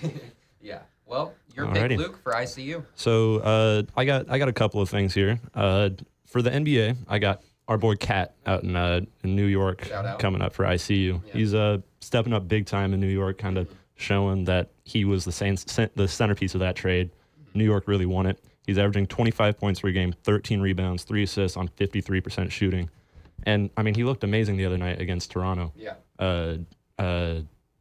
S1: Yeah. Well, your
S2: Alrighty.
S1: pick, Luke, for ICU.
S2: So I got a couple of things here. For the NBA, I got our boy Cat out in New York
S1: Shout out.
S2: coming up for ICU.
S1: Yeah.
S2: He's stepping up big time in New York, kind of showing that he was the centerpiece of that trade. New York really won it. He's averaging 25 points per game, 13 rebounds, 3 assists on 53% shooting. And, I mean, he looked amazing the other night against Toronto.
S1: Yeah.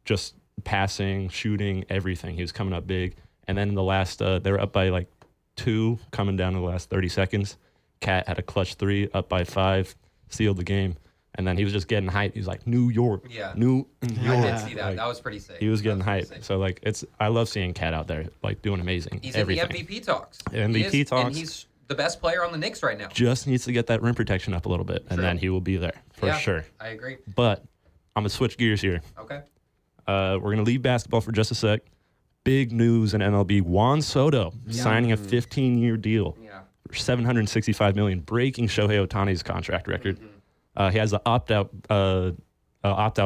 S2: Just passing, shooting, everything. He was coming up big. And then in the last, they were up by like 2 coming down to the last 30 seconds. Cat had a clutch 3, up by 5, sealed the game. And then he was just getting hyped. He was like, New York.
S1: Yeah.
S2: New York.
S1: I did see that.
S2: Like,
S1: That was pretty sick.
S2: he was getting
S1: That pretty
S2: hyped.
S1: sick.
S2: So, like, I love seeing Cat out there, like, doing amazing.
S1: He's
S2: everything.
S1: in the MVP talks.
S2: MVP
S1: He is,
S2: talks.
S1: And he's the best player on the Knicks right now.
S2: Just needs to get that rim protection up a little bit, and
S1: True.
S2: then he will be there for
S1: Yeah,
S2: sure.
S1: I agree.
S2: But I'm going to switch gears here.
S1: Okay.
S2: We're going to leave basketball for just a sec. Big news in MLB. Juan Soto signing a 15-year deal.
S1: Yeah.
S2: For $765 million, breaking Shohei Ohtani's contract record. He has the opt-out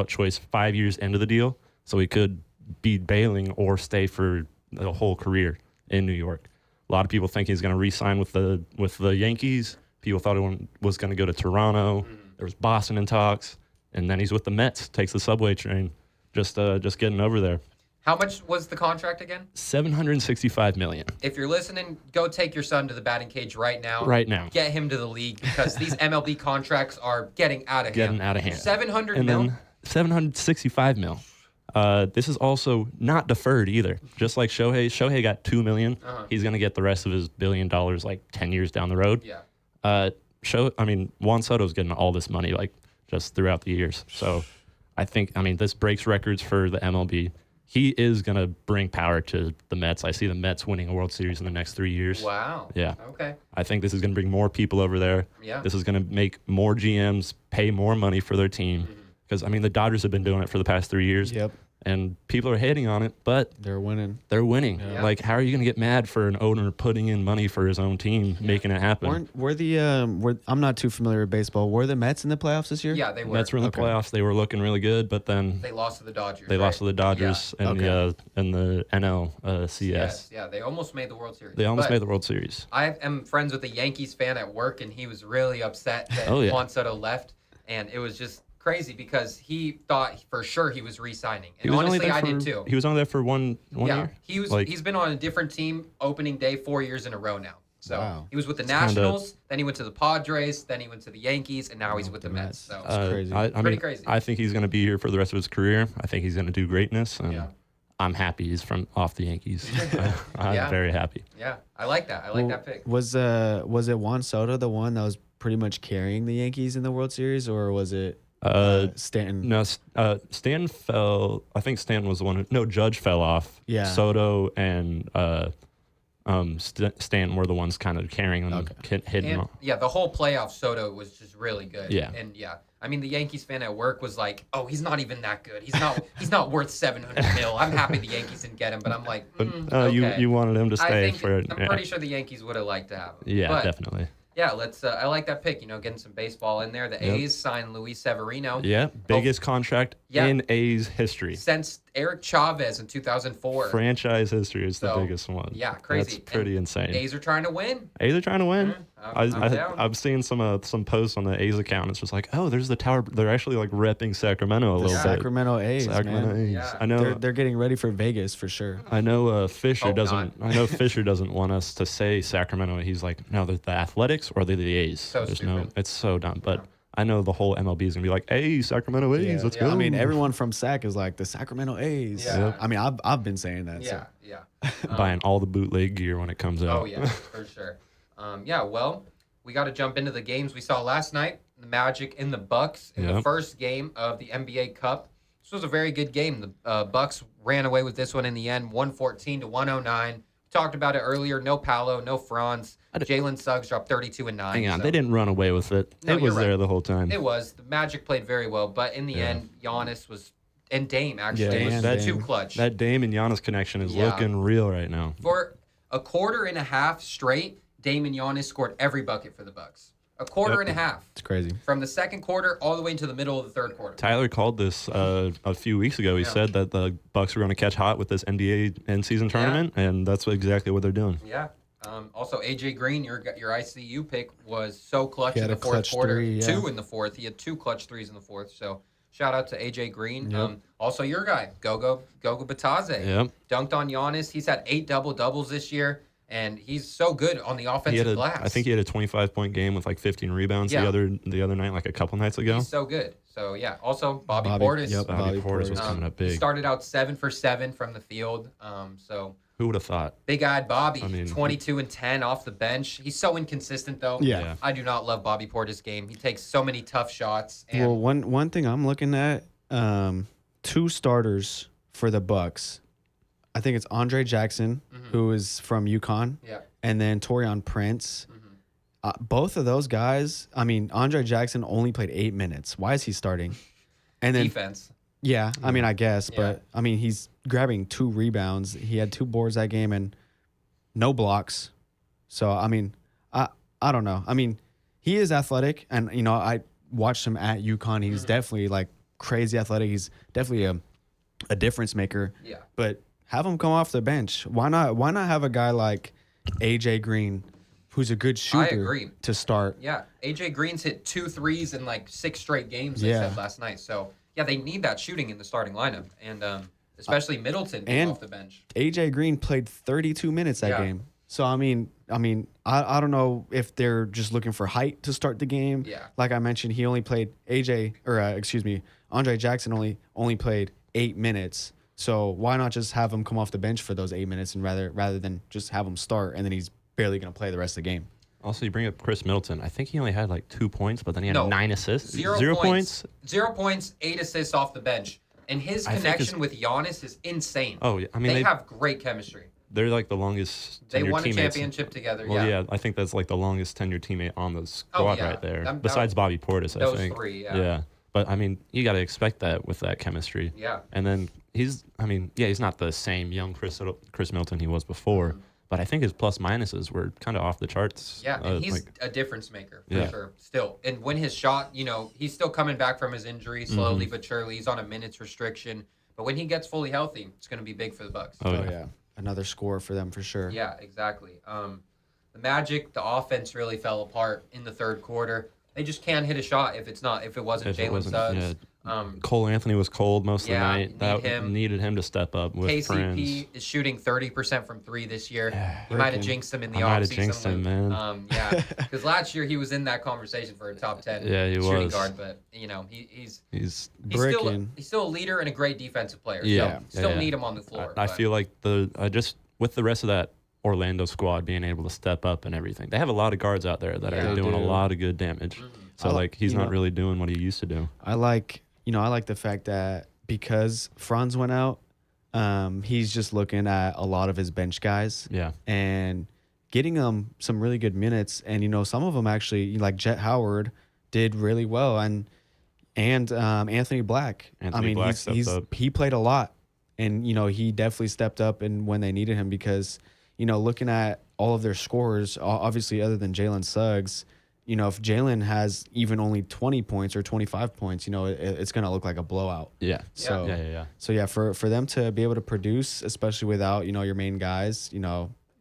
S2: choice 5 years into the deal, so he could be bailing or stay for the whole career in New York. A lot of people think he's going to re-sign with the Yankees. People thought he was going to go to Toronto. There was Boston in talks, and then he's with the Mets. Takes the subway train, just getting over there.
S1: How much was the contract again?
S2: $765 million.
S1: If you're listening, go take your son to the batting cage right now.
S2: Right now.
S1: Get him to the league because these MLB contracts are getting out of hand. 700
S2: And
S1: mil?
S2: then $765 million. This is also not deferred either. Just like Shohei. Shohei got $2 million. He's going to get the rest of his $1 billion like 10 years down the road.
S1: Yeah.
S2: Juan Soto's getting all this money like just throughout the years. So I think, this breaks records for the MLB. He is going to bring power to the Mets. I see the Mets winning a World Series in the next 3 years.
S1: Wow.
S2: Yeah.
S1: Okay.
S2: I think this is going to bring more people over there.
S1: Yeah.
S2: This is going to make more GMs pay more money for their team. Because, the Dodgers have been doing it for the past 3 years.
S3: Yep.
S2: And people are hating on it, but
S3: They're winning.
S2: they're winning.
S1: Yeah.
S2: Like, how are you going to get mad for an owner putting in money for his own team, making it happen?
S3: I'm not too familiar with baseball. Were the Mets in the playoffs this year?
S1: Yeah, they were.
S2: Mets were in the
S3: Okay.
S2: playoffs. They were looking really good, but then
S1: They lost to the Dodgers.
S2: they lost to the Dodgers
S3: Yeah.
S2: in the NLCS.
S1: Yes. Yeah, they almost made the World Series.
S2: They almost
S1: But
S2: made the World Series.
S1: I am friends with a Yankees fan at work, and he was really upset that
S2: Oh, yeah.
S1: Juan Soto left. And it was just crazy because he thought for sure he was re-signing. And honestly, I did too.
S2: He was only there for one
S1: Yeah,
S2: year.
S1: he's been on a different team opening day 4 years in a row now. So
S3: Wow.
S1: he was with the
S2: kinda-
S1: Nationals, then he went to the Padres, then he went to the Yankees, and now he's with the Mets. So
S3: crazy.
S2: I
S1: Pretty
S2: mean,
S1: crazy.
S2: I think he's going to be here for the rest of his career. I think he's going to do greatness, and
S1: Yeah.
S2: I'm happy he's off the Yankees. I'm
S1: Yeah.
S2: very happy.
S1: yeah, I like that. I like that pick.
S3: Was it Juan Soto the one that was pretty much carrying the Yankees in the World Series, or was it Stanton?
S2: No, Stanton fell. I think Stanton was the one. No, Judge fell off.
S3: Yeah.
S2: Soto and Stanton were the ones kind of carrying them, hitting
S1: And,
S2: them.
S1: yeah, the whole playoff Soto was just really good.
S2: Yeah.
S1: And yeah, I mean the Yankees fan at work was like, "Oh, he's not even that good. He's not worth 700 mil. I'm happy the Yankees didn't get him." But I'm like, okay.
S2: You wanted him to stay for it.
S1: I'm pretty sure the Yankees would have liked to have him.
S2: Yeah,
S1: But,
S2: definitely.
S1: Yeah, let's. I like that pick. Getting some baseball in there. The A's signed Luis Severino.
S2: Yeah, biggest contract
S1: Yeah.
S2: in A's history.
S1: Since Eric Chavez in 2004.
S2: Franchise history is the
S1: So,
S2: biggest one.
S1: yeah, crazy.
S2: That's pretty insane.
S1: A's are trying to win.
S2: A's are trying to win.
S1: I'm down.
S2: I've seen some posts on the A's account. It's just like, oh, there's the tower. They're actually like repping Sacramento a little bit.
S3: Sacramento A's,
S2: Sacramento
S3: man.
S2: A's.
S1: Yeah.
S2: I know.
S3: They're getting ready for Vegas for sure.
S2: I know Fisher
S1: Hope
S2: doesn't.
S1: not.
S2: I know Fisher doesn't want us to say Sacramento. He's like, no, they're the Athletics or they're the A's.
S1: So
S2: There's
S1: stupid.
S2: no. It's so dumb. But I know the whole MLB is gonna be like, hey, Sacramento A's, let's
S1: Yeah.
S2: go.
S3: I mean, everyone from Sac is like the Sacramento A's.
S1: Yeah. Yep.
S3: I mean, I've been saying that.
S1: Yeah,
S3: So.
S1: yeah.
S2: buying all the bootleg gear when it comes out.
S1: Oh yeah, for sure. Yeah, well, we got to jump into the games we saw last night. The Magic and the Bucks in the
S2: Yep.
S1: first game of the NBA Cup. This was a very good game. The Bucks ran away with this one in the end, 114 to 109. Talked about it earlier. No Paolo, no Franz. Jalen Suggs dropped 32 and 9.
S2: Hang on,
S1: so
S2: they didn't run away with it.
S1: No,
S2: It was
S1: you're right.
S2: there the whole time.
S1: It was. The Magic played very well, but in the end, Giannis was and Dame actually
S3: Yeah,
S1: was
S3: and
S1: too
S3: Dame.
S1: clutch.
S2: That Dame and Giannis connection is
S1: Yeah.
S2: looking real right now.
S1: For a quarter and a half straight, Dame and Giannis scored every bucket for the Bucks. A quarter and a half.
S3: It's crazy.
S1: From the second quarter all the way into the middle of the third quarter.
S2: Tyler called this a few weeks ago. He
S1: Yeah.
S2: said that the Bucks were going to catch hot with this NBA end season tournament, and that's exactly what they're doing.
S1: Yeah. Also, AJ Green, your ICU pick, was so clutch
S3: He
S1: in
S3: had
S1: the
S3: a
S1: fourth
S3: clutch
S1: quarter.
S3: three, yeah.
S1: 2 in the fourth. He had 2 clutch threes in the fourth. So shout out to AJ Green.
S3: Yep.
S1: Also, your guy, Gogo Batadze.
S2: Yep.
S1: Dunked on Giannis. He's had 8 double-doubles this year, and he's so good on the
S2: He
S1: offensive
S2: had
S1: glass.
S2: I think he had a 25-point game with like 15 rebounds
S1: Yeah.
S2: the other night, like a couple nights ago.
S1: He's so good. So, yeah. Also, Bobby
S3: Bobby-
S1: Portis.
S3: yep.
S2: Bobby
S3: Bobby
S2: Portis was
S3: Portis.
S2: coming up
S1: He
S2: big.
S1: started out 7 for 7 from the field. So
S2: Who would have thought?
S1: big-eyed Bobby,
S2: I mean-
S1: 22 and 10 off the bench. He's so inconsistent, though.
S3: Yeah.
S1: I do not love Bobby Portis' game. He takes so many tough shots. And
S3: Well, one thing I'm looking at, 2 starters for the Bucks. I think it's Andre Jackson, who is from UConn,
S1: yeah,
S3: and then Torian Prince. Both of those guys. I mean, Andre Jackson only played 8 minutes. Why is he starting? And then
S1: defense.
S3: yeah, I mean, I guess,
S1: Yeah.
S3: but I mean, he's grabbing 2 rebounds. He had 2 boards that game and no blocks. So I mean, I don't know. I mean, he is athletic, and I watched him at UConn. He's definitely like crazy athletic. He's definitely a difference maker.
S1: Yeah.
S3: But have him come off the bench. Why not? Why not have a guy like AJ Green, who's a good shooter,
S1: agree.
S3: to start?
S1: Yeah, AJ Green's hit 2 threes in like 6 straight games. They
S3: Yeah.
S1: said last night. So yeah, they need that shooting in the starting lineup, and especially Middleton being
S3: and-
S1: off the bench.
S3: AJ Green played 32 minutes that
S1: Yeah.
S3: game. So I mean, I don't know if they're just looking for height to start the game.
S1: Yeah.
S3: Like I mentioned, he only played Andre Jackson only played 8 minutes. So why not just have him come off the bench for those 8 minutes and rather than just have him start and then he's barely going to play the rest of the game.
S2: Also, you bring up Chris Middleton. I think he only had like 2 points, but then he had
S1: No.
S2: 9 assists.
S1: 0 points. 0 points, 8 assists off the bench. And his
S2: I think
S1: connection with Giannis is insane.
S2: Oh, yeah. I mean,
S1: they
S2: they
S1: have great chemistry.
S2: they're like the longest
S1: They
S2: tenured
S1: won a
S2: teammates.
S1: championship together.
S2: Well,
S1: yeah.
S2: yeah, I think that's like the longest tenured teammate on the squad
S1: yeah.
S2: right there.
S1: That-
S2: Besides Bobby Portis, I
S1: those
S2: think.
S1: 3, yeah.
S2: Yeah. But I mean, you got to expect that with that chemistry.
S1: Yeah.
S2: And then he's not the same young Chris Middleton he was before, but I think his plus minuses were kind of off the charts.
S1: Yeah, and he's a difference maker for
S2: Yeah.
S1: sure. Still, and when his shot, he's still coming back from his injury slowly but surely. He's on a minutes restriction, but when he gets fully healthy, it's going to be big for the Bucks.
S2: Oh, yeah.
S3: Another score for them for sure.
S1: Yeah, exactly. The Magic, the offense really fell apart in the third quarter. They just can't hit a shot if it wasn't
S2: If it
S1: Jalen
S2: wasn't-
S1: Suggs.
S2: Cole Anthony was cold most of the night.
S1: need
S2: That
S1: him.
S2: needed him to step up with
S1: KCP
S2: friends.
S1: is shooting 30% from 3 this year.
S2: Yeah,
S1: You might have
S3: freaking-
S1: jinxed him in the
S2: I might have
S1: offseason.
S2: jinxed him,
S1: Luke.
S2: man.
S1: Yeah, because last year he was in that conversation for a top 10
S2: Yeah, he
S1: shooting
S2: was.
S1: guard, but he's
S2: He's
S3: Bricking.
S1: he's still a leader and a great defensive player.
S2: Yeah,
S1: so still
S2: yeah.
S1: need him on the floor.
S2: I
S1: but-
S2: feel like just with the rest of that Orlando squad being able to step up and everything, they have a lot of guards out there that
S1: Yeah.
S2: are
S3: They
S2: doing a
S3: do.
S2: lot of good damage. So
S3: I li-
S2: like he's
S3: you
S2: not
S3: know-
S2: really doing what he used to do.
S3: I like the fact that because Franz went out, he's just looking at a lot of his bench guys
S2: Yeah,
S3: and getting them some really good minutes. And some of them actually, like Jet Howard, did really well, and Anthony Black.
S2: Anthony Black stepped up.
S3: He played a lot, and he definitely stepped up and when they needed him because looking at all of their scores, obviously other than Jalen Suggs. If Jalen has even only 20 points or 25 points, it's going to look like a blowout.
S2: yeah.
S3: So
S2: yeah.
S3: for them to be able to produce, especially without, your main guys,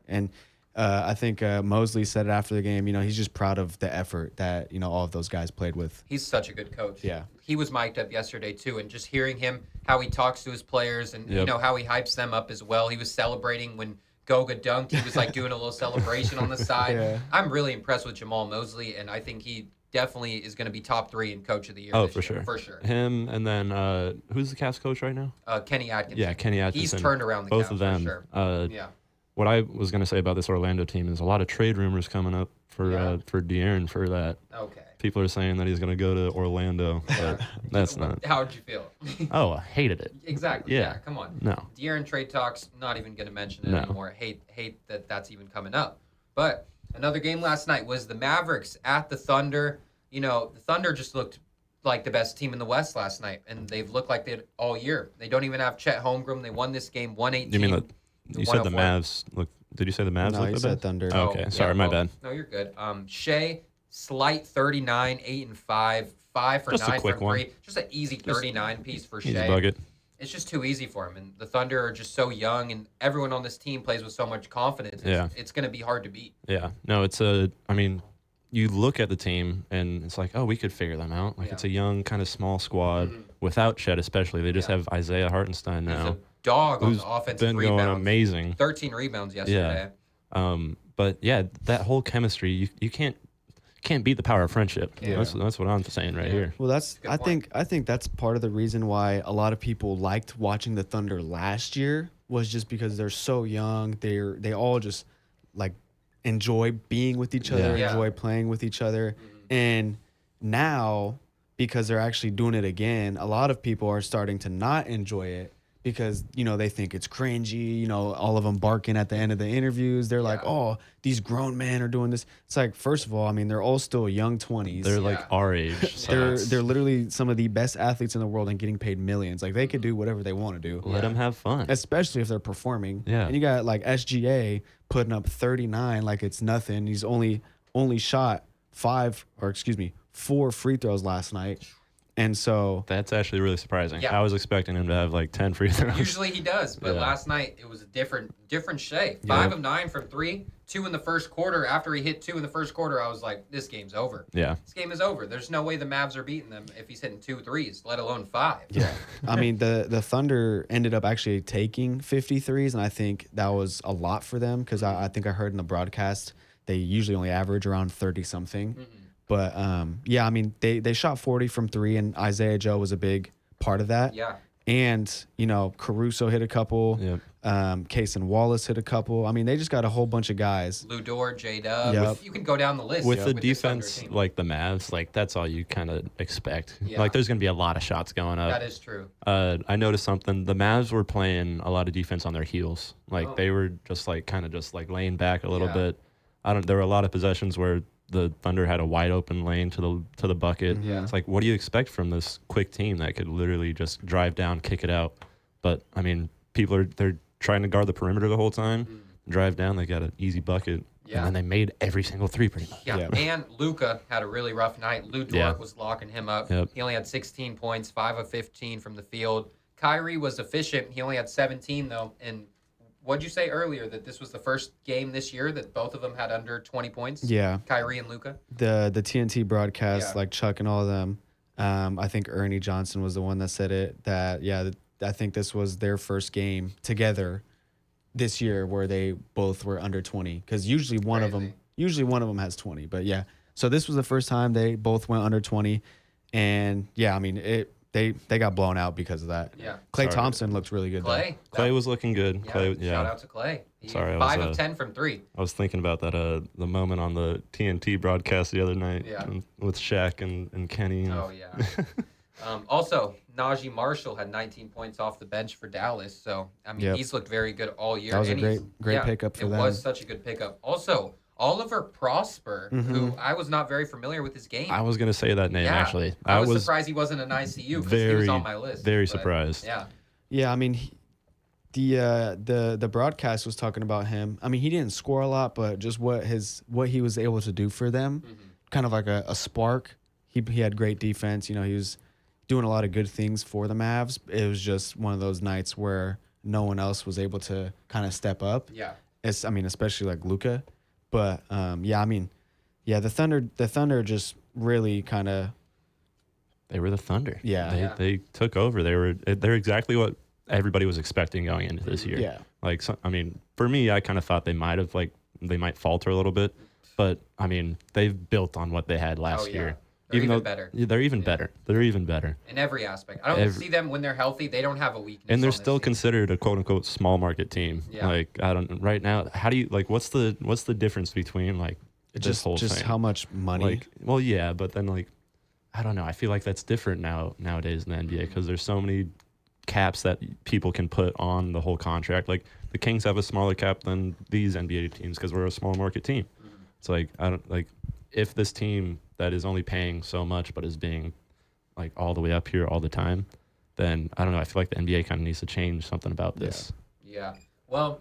S3: and I think Mosley said it after the game, he's just proud of the effort that, all of those guys played with.
S1: He's such a good coach.
S3: Yeah.
S1: He was mic'd up yesterday too, and just hearing him, how he talks to his players and
S2: Yep.
S1: how he hypes them up as well. He was celebrating when Goga dunked. He was like doing a little celebration on the side.
S3: Yeah.
S1: I'm really impressed with Jamal Mosley, and I think he definitely is going to be top 3 in Coach of the Year.
S2: Oh,
S1: this
S2: for
S1: year,
S2: sure.
S1: for sure.
S2: Him and then who's the Cavs coach right now?
S1: Kenny Atkinson.
S2: Yeah, Kenny Atkinson.
S1: He's turned around the
S2: both
S1: Cavs,
S2: of them.
S1: For sure. Yeah.
S2: What I was going to say about this Orlando team is a lot of trade rumors coming up for De'Aaron for that.
S1: Okay.
S2: People are saying that he's going to go to Orlando, but that's not.
S1: How did you feel?
S2: Oh, I hated it.
S1: Exactly.
S2: Yeah.
S1: Yeah. Come on.
S2: No.
S1: De'Aaron trade talks. Not even going to mention it
S2: No.
S1: anymore. Hate that that's even coming up. But another game last night was the Mavericks at the Thunder. The Thunder just looked like the best team in the West last night, and they've looked like they all year. They don't even have Chet Holmgren. They won this game 118.
S2: You mean you said the
S1: 104.
S2: Mavs look? Did you say the Mavs
S3: No,
S2: look
S3: he
S2: the
S3: said
S2: best?
S3: Thunder.
S2: Oh, okay, sorry, my bad.
S1: No, you're good. Shea, slight 39, 8 and 5, 5 for
S2: Just a
S1: 9
S2: quick
S1: from
S2: one.
S1: 3. Just an easy 39 piece for
S2: Easy
S1: Shea.
S2: bucket.
S1: It's just too easy for him, and the Thunder are just so young, and everyone on this team plays with so much confidence. It's going to be hard to beat.
S2: Yeah. No, I mean, you look at the team and it's like, oh, we could figure them out. Like it's a young, kind of small squad without Chet, especially. They just have Isaiah Hartenstein
S1: He's
S2: now,
S1: a dog on
S2: who's
S1: the offensive
S2: been
S1: rebounds.
S2: going amazing.
S1: 13 rebounds yesterday.
S2: But yeah, that whole chemistry, you can't beat the power of friendship.
S1: Yeah.
S2: That's what I'm saying right here.
S3: Well,
S1: Good point.
S3: I think that's part of the reason why a lot of people liked watching the Thunder last year was just because they're so young. They all just like enjoy being with each other,
S1: Yeah.
S3: enjoy playing with each other. And now because they're actually doing it again, a lot of people are starting to not enjoy it because, they think it's cringy, all of them barking at the end of the interviews. They're like, oh, these grown men are doing this. It's like, first of all, I mean, they're all still young 20s.
S2: They're like our age. So
S3: They're literally some of the best athletes in the world and getting paid millions. Like they could do whatever they want to do,
S2: let them have fun.
S3: especially if they're performing.
S2: Yeah.
S3: And you got like SGA putting up 39 like it's nothing. He's only shot 4 free throws last night. And so
S2: That's actually really surprising.
S1: Yeah.
S2: I was expecting him to have like 10 free throws.
S1: Usually he does, but
S2: Yeah.
S1: last night it was a different Shea. 5 of 9 from 3, 2 in the first quarter. After he hit 2 in the first quarter, I was like, this game's over.
S2: Yeah.
S1: This game is over. There's no way the Mavs are beating them if he's hitting 2 threes, let alone 5.
S3: yeah, I mean the Thunder ended up actually taking 53s, and I think that was a lot for them because I think I heard in the broadcast they usually only average around 30 something. But yeah, I mean they shot 40 from 3, and Isaiah Joe was a big part of that.
S1: Yeah.
S3: And Caruso hit a couple.
S2: Yep.
S3: Case and Wallace hit a couple. I mean, they just got a whole bunch of guys.
S1: Lou Dort, J-Dub.
S3: Yep.
S1: You can go down the list.
S2: With the
S1: this Thunder
S2: defense
S1: team.
S2: like the Mavs, like that's all you kind of expect.
S1: Yeah.
S2: Like there's going to be a lot of shots going up.
S1: That is true.
S2: I noticed something. The Mavs were playing a lot of defense on their heels. Like
S1: Oh.
S2: they were just like kind of just like laying back a little
S1: Yeah.
S2: bit. There were a lot of possessions where the Thunder had a wide open lane to the bucket.
S1: Yeah.
S2: It's like, what do you expect from this quick team that could literally just drive down, kick it out? But I mean, they're trying to guard the perimeter the whole time, drive down, they got an easy bucket,
S1: Yeah.
S2: and then they made every single three pretty much.
S1: Yeah.
S3: Yeah.
S1: And Luka had a really rough night. Lou Dort
S2: Yeah.
S1: was locking him up.
S2: Yep.
S1: He only had 16 points, 5 of 15 from the field. Kyrie was efficient. He only had 17 though. And what'd you say earlier that this was the first game this year that both of them had under 20 points?
S3: Yeah.
S1: Kyrie and Luka.
S3: The TNT broadcast,
S1: Yeah.
S3: like Chuck and all of them, I think Ernie Johnson was the one that said it. I think this was their first game together this year where they both were under 20. Because usually one of them has 20. But yeah, so this was the first time they both went under 20, and yeah, I mean they got blown out because of that.
S1: Yeah.
S3: Klay Thompson looked really good.
S2: Clay was looking good.
S1: Yeah,
S2: Clay, yeah.
S1: Shout out to Klay.
S2: Sorry,
S1: 5 of 10 from 3.
S2: I was thinking about that the moment on the TNT broadcast the other night with Shaq and Kenny.
S1: Oh yeah. Also, Najee Marshall had 19 points off the bench for Dallas. So I mean, he's looked very good all year.
S3: That was a great pickup for them.
S1: It was such a good pickup. Also, Oliver Prosper, who I was not very familiar with his game.
S2: I was going to say that name, actually.
S1: I was surprised he wasn't an ICU because he was on my list.
S2: Very surprised.
S1: Yeah.
S3: Yeah, I mean, the broadcast was talking about him. I mean, he didn't score a lot, but just what he was able to do for them, kind of like a spark. He had great defense. You know, he was doing a lot of good things for the Mavs. It was just one of those nights where no one else was able to kind of step up.
S1: Yeah.
S3: Especially like Luka. But the Thunder just really kind of.
S2: They were the Thunder.
S3: Yeah.
S2: They took over. They're exactly what everybody was expecting going into this year.
S3: Yeah.
S2: Like, so, I mean, for me, I kind of thought they might falter a little bit, but I mean, they've built on what they had last year.
S1: They're even better.
S2: They're even better. They're even better.
S1: In every aspect. I don't see them when they're healthy. They don't have a weakness.
S2: And they're still considered a quote unquote small market team.
S1: Yeah.
S2: Like, right now, how do you, like, what's the difference between like this whole
S3: just
S2: thing?
S3: how much money?
S2: Like, well, yeah, but then like, I don't know. I feel like that's different nowadays in the NBA because there's so many caps that people can put on the whole contract. Like the Kings have a smaller cap than these NBA teams because we're a small market team. It's like, I don't like if this team that is only paying so much but is being like all the way up here all the time, then I don't know. I feel like the NBA kind of needs to change something about this.
S1: Yeah. Well,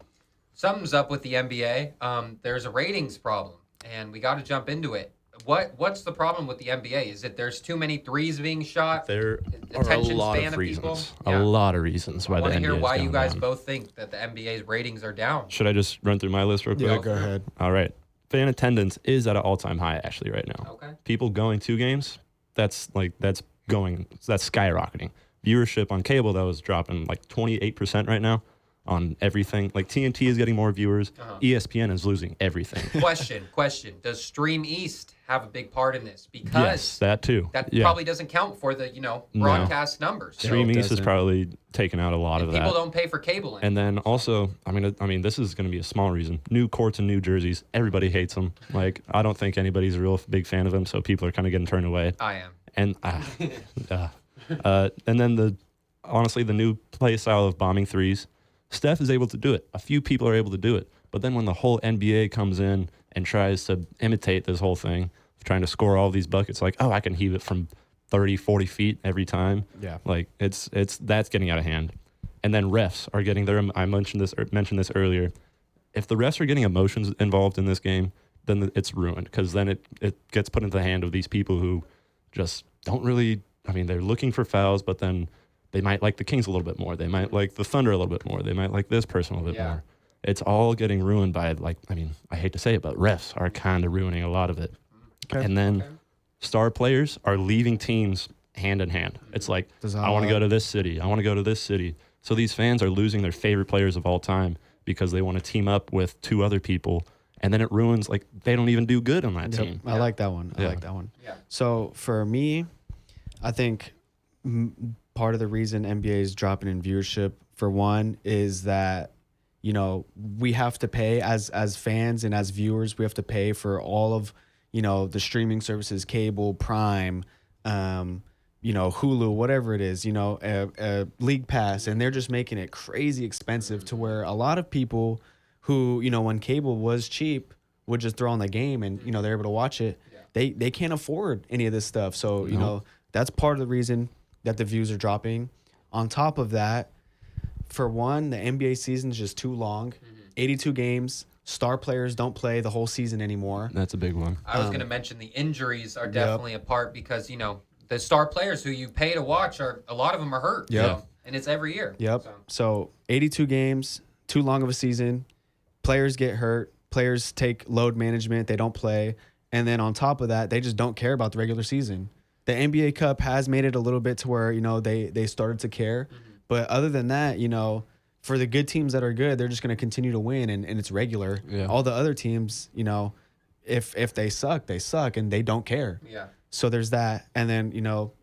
S1: something's up with the NBA. There's a ratings problem, and we got to jump into it. What's the problem with the NBA? Is it there's too many threes being shot?
S2: There are a lot of reasons. A lot of reasons why the NBA is
S1: I want to hear why you guys
S2: down.
S1: both think that the NBA's ratings are down.
S2: Should I just run through my list real quick?
S3: Yeah, go ahead.
S2: All right. Fan attendance is at an all-time high actually right now.
S1: Okay.
S2: People going to games, that's skyrocketing. Viewership on cable though is dropping like 28% right now on everything. Like TNT is getting more viewers. ESPN is losing everything.
S1: Question. Does Stream East have a big part in this? Because
S2: yes, that too.
S1: That probably doesn't count for the, broadcast numbers.
S2: Stream East is probably taking out a lot of that.
S1: People don't pay for cable anymore.
S2: And then also, I mean, this is going to be a small reason. New courts and new jerseys. Everybody hates them. Like, I don't think anybody's a real big fan of them, so people are kind of getting turned away.
S1: I am.
S2: And and then honestly, the new play style of bombing threes. Steph is able to do it. A few people are able to do it. But then when the whole NBA comes in and tries to imitate this whole thing, trying to score all these buckets, like, oh, I can heave it from 30, 40 feet every time.
S3: Yeah.
S2: Like, that's getting out of hand. And then refs are getting I mentioned this earlier. If the refs are getting emotions involved in this game, then it's ruined because then it gets put into the hand of these people who just don't really, they're looking for fouls, but then they might like the Kings a little bit more. They might like the Thunder a little bit more. They might like this person a little bit more. It's all getting ruined by, I hate to say it, but refs are kind of ruining a lot of it.
S3: Okay.
S2: And then star players are leaving teams hand in hand. It's like, I want to go to this city. I want to go to this city. So these fans are losing their favorite players of all time because they want to team up with 2 other people. And then it ruins, they don't even do good on that team.
S3: I like that one. I like that one.
S1: Yeah.
S3: So for me, I think part of the reason NBA is dropping in viewership, for one, is that, we have to pay as fans and as viewers, we have to pay for all of, the streaming services, cable, Prime, Hulu, whatever it is, League Pass, and they're just making it crazy expensive to where a lot of people who, when cable was cheap would just throw on the game and, they're able to watch it. Yeah. They can't afford any of this stuff. So, that's part of the reason that the views are dropping. On top of that, for one, the NBA season is just too long. 82 games. Star players don't play the whole season anymore.
S2: That's a big one.
S1: I was going to mention the injuries are definitely a part because, the star players who you pay to watch a lot of them are hurt.
S3: Yep.
S1: And it's every year.
S3: Yep. So 82 games, too long of a season. Players get hurt. Players take load management. They don't play. And then on top of that, they just don't care about the regular season. the NBA Cup has made it a little bit to where, they started to care. But other than that, for the good teams that are good, they're just going to continue to win, and it's regular.
S2: Yeah.
S3: All the other teams, if they suck, they suck, and they don't care.
S1: Yeah.
S3: So there's that. And then,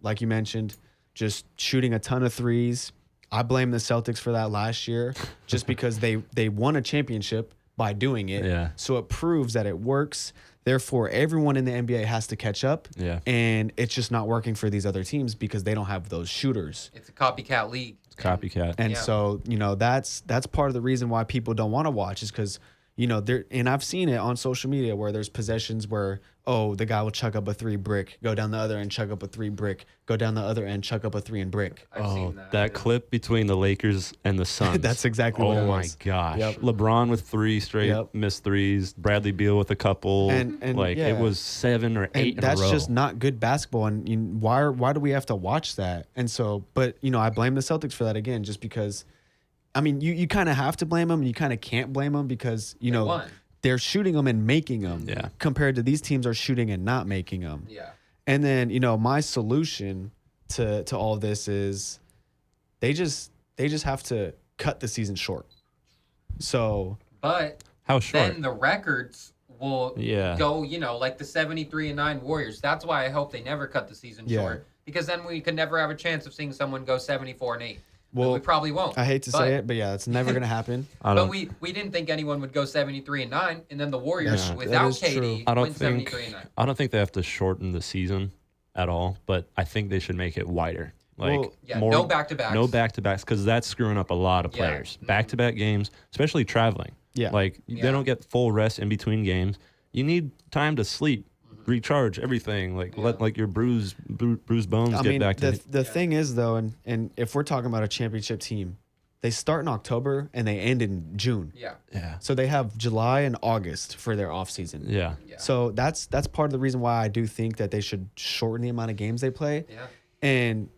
S3: like you mentioned, just shooting a ton of threes. I blame the Celtics for that last year just because they won a championship by doing it.
S2: Yeah.
S3: So it proves that it works. Therefore, everyone in the NBA has to catch up.
S2: Yeah.
S3: And it's just not working for these other teams because they don't have those shooters.
S1: It's a copycat league.
S2: Copycat.
S3: And
S1: Yeah.
S3: so, that's part of the reason why people don't want to watch is because, and I've seen it on social media where there's possessions where, the guy will chuck up a 3 brick, go down the other end, chuck up a 3 brick, go down the other end, chuck up a 3 and brick.
S1: I've seen that.
S2: That clip between the Lakers and the Suns.
S3: That's exactly what it
S2: Oh my
S3: was.
S2: gosh.
S3: Yep.
S2: LeBron with 3 straight
S3: Yep.
S2: missed threes. Bradley Beal with a couple.
S3: And
S2: it was 7 or 8
S3: And
S2: in a row.
S3: that's just not good basketball. And why do we have to watch that? And so, but I blame the Celtics for that again, just because. I mean, you kind of have to blame them, and you kind of can't blame them because
S1: won.
S3: they're shooting them and making them.
S2: Yeah.
S3: Compared to these teams are shooting and not making them.
S1: Yeah.
S3: And then my solution to all of this is they just have to cut the season short. So.
S1: But
S2: How short?
S1: then the records will
S2: Yeah.
S1: go, like the 73-9 Warriors. That's why I hope they never cut the season
S3: Yeah.
S1: short, because then we could never have a chance of seeing someone go 74-8.
S3: Well,
S1: we probably won't.
S3: I hate to say it, but yeah, it's never gonna happen.
S1: But we didn't think anyone would go 73-9, and then the Warriors
S3: Yeah, that
S1: without
S3: is true.
S1: KD
S2: I don't
S1: win
S2: think
S1: 73-9.
S2: I don't think they have to shorten the season at all, but I think they should make it wider. Like
S3: Well,
S1: Yeah, no back-to-backs.
S2: No back-to-backs, because that's screwing up a lot of
S1: Yeah.
S2: players. Back-to-back games, especially traveling.
S3: Yeah.
S2: Like
S1: Yeah.
S2: they don't get full rest in between games. You need time to sleep, recharge everything. Like let your bruised bones
S3: I
S2: get
S3: mean,
S2: back to
S3: the thing is though, and if we're talking about a championship team, they start in October and they end in June.
S1: Yeah.
S2: yeah.
S3: So they have July and August for their offseason.
S2: Yeah.
S1: Yeah.
S3: So that's part of the reason why I do think that they should shorten the amount of games they play.
S1: Yeah.
S3: And,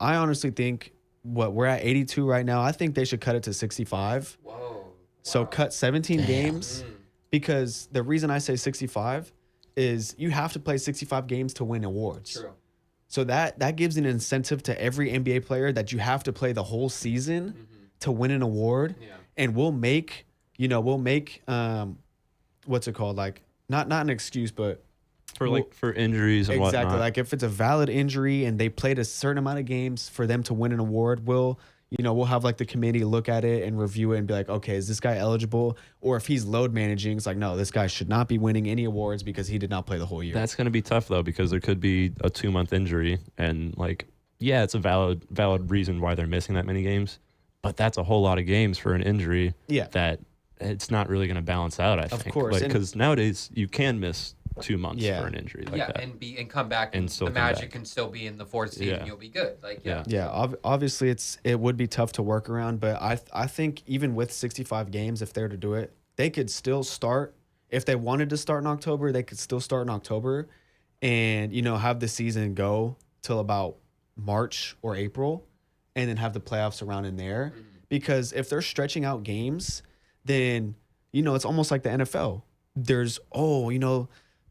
S3: I honestly think we're at 82 right now. I think they should cut it to 65.
S1: Whoa.
S3: So
S1: Wow.
S3: cut 17 games because the reason I say 65 is you have to play 65 games to win awards.
S1: True.
S3: So that gives an incentive to every NBA player that you have to play the whole season to win an award.
S1: Yeah.
S3: And we'll make what's it called? Like not an excuse, but
S2: For injuries and
S3: exactly.
S2: whatnot.
S3: Like if it's a valid injury and they played a certain amount of games for them to win an award, we'll have like the committee look at it and review it and be like, okay, is this guy eligible? Or if he's load managing, it's like, no, this guy should not be winning any awards because he did not play the whole year.
S2: That's going to be tough though, because there could be a 2-month injury, and it's a valid reason why they're missing that many games, but that's a whole lot of games for an injury.
S3: Yeah.
S2: That it's not really going to balance out. I think.
S3: Of course, and-
S2: because nowadays you can miss 2 months
S3: Yeah.
S2: for an injury like
S1: Yeah,
S2: that.
S1: and come back, and
S2: And still
S1: the
S2: come
S1: Magic
S2: back.
S1: can still be in the 4th seed,
S2: Yeah.
S1: and you'll be good.
S2: Yeah.
S3: Yeah, obviously it would be tough to work around, but I think even with 65 games, if they were to do it, they could still start. If they wanted to start in October, they could still start in October, and have the season go till about March or April, and then have the playoffs around in there. Because if they're stretching out games, then it's almost like the NFL. There's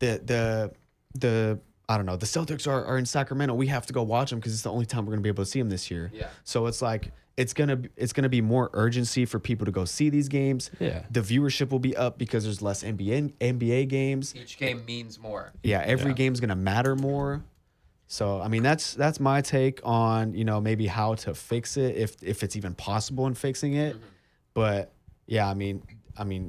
S3: the I don't know, the Celtics are in Sacramento. We have to go watch them because it's the only time we're gonna be able to see them this year.
S1: Yeah.
S3: So it's like it's gonna be more urgency for people to go see these games.
S2: Yeah.
S3: The viewership will be up because there's less NBA games.
S1: Each game means more.
S3: Yeah, every
S2: Yeah.
S3: game's gonna matter more. So I mean that's my take on maybe how to fix it if it's even possible in fixing it. But yeah, I mean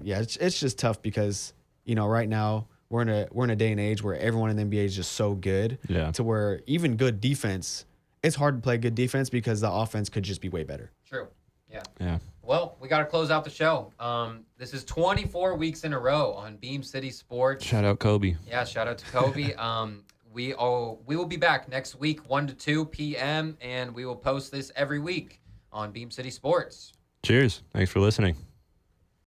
S3: yeah, it's just tough because right now we're in a day and age where everyone in the NBA is just so good.
S2: Yeah.
S3: To where even good defense, it's hard to play good defense because the offense could just be way better.
S1: True. Yeah.
S2: Yeah.
S1: Well, we got to close out the show. This is 24 weeks in a row on Beam City Sports.
S2: Shout out Kobe.
S1: Yeah, shout out to Kobe. We will be back next week, 1 to 2 p.m., and we will post this every week on Beam City Sports.
S2: Cheers. Thanks for listening.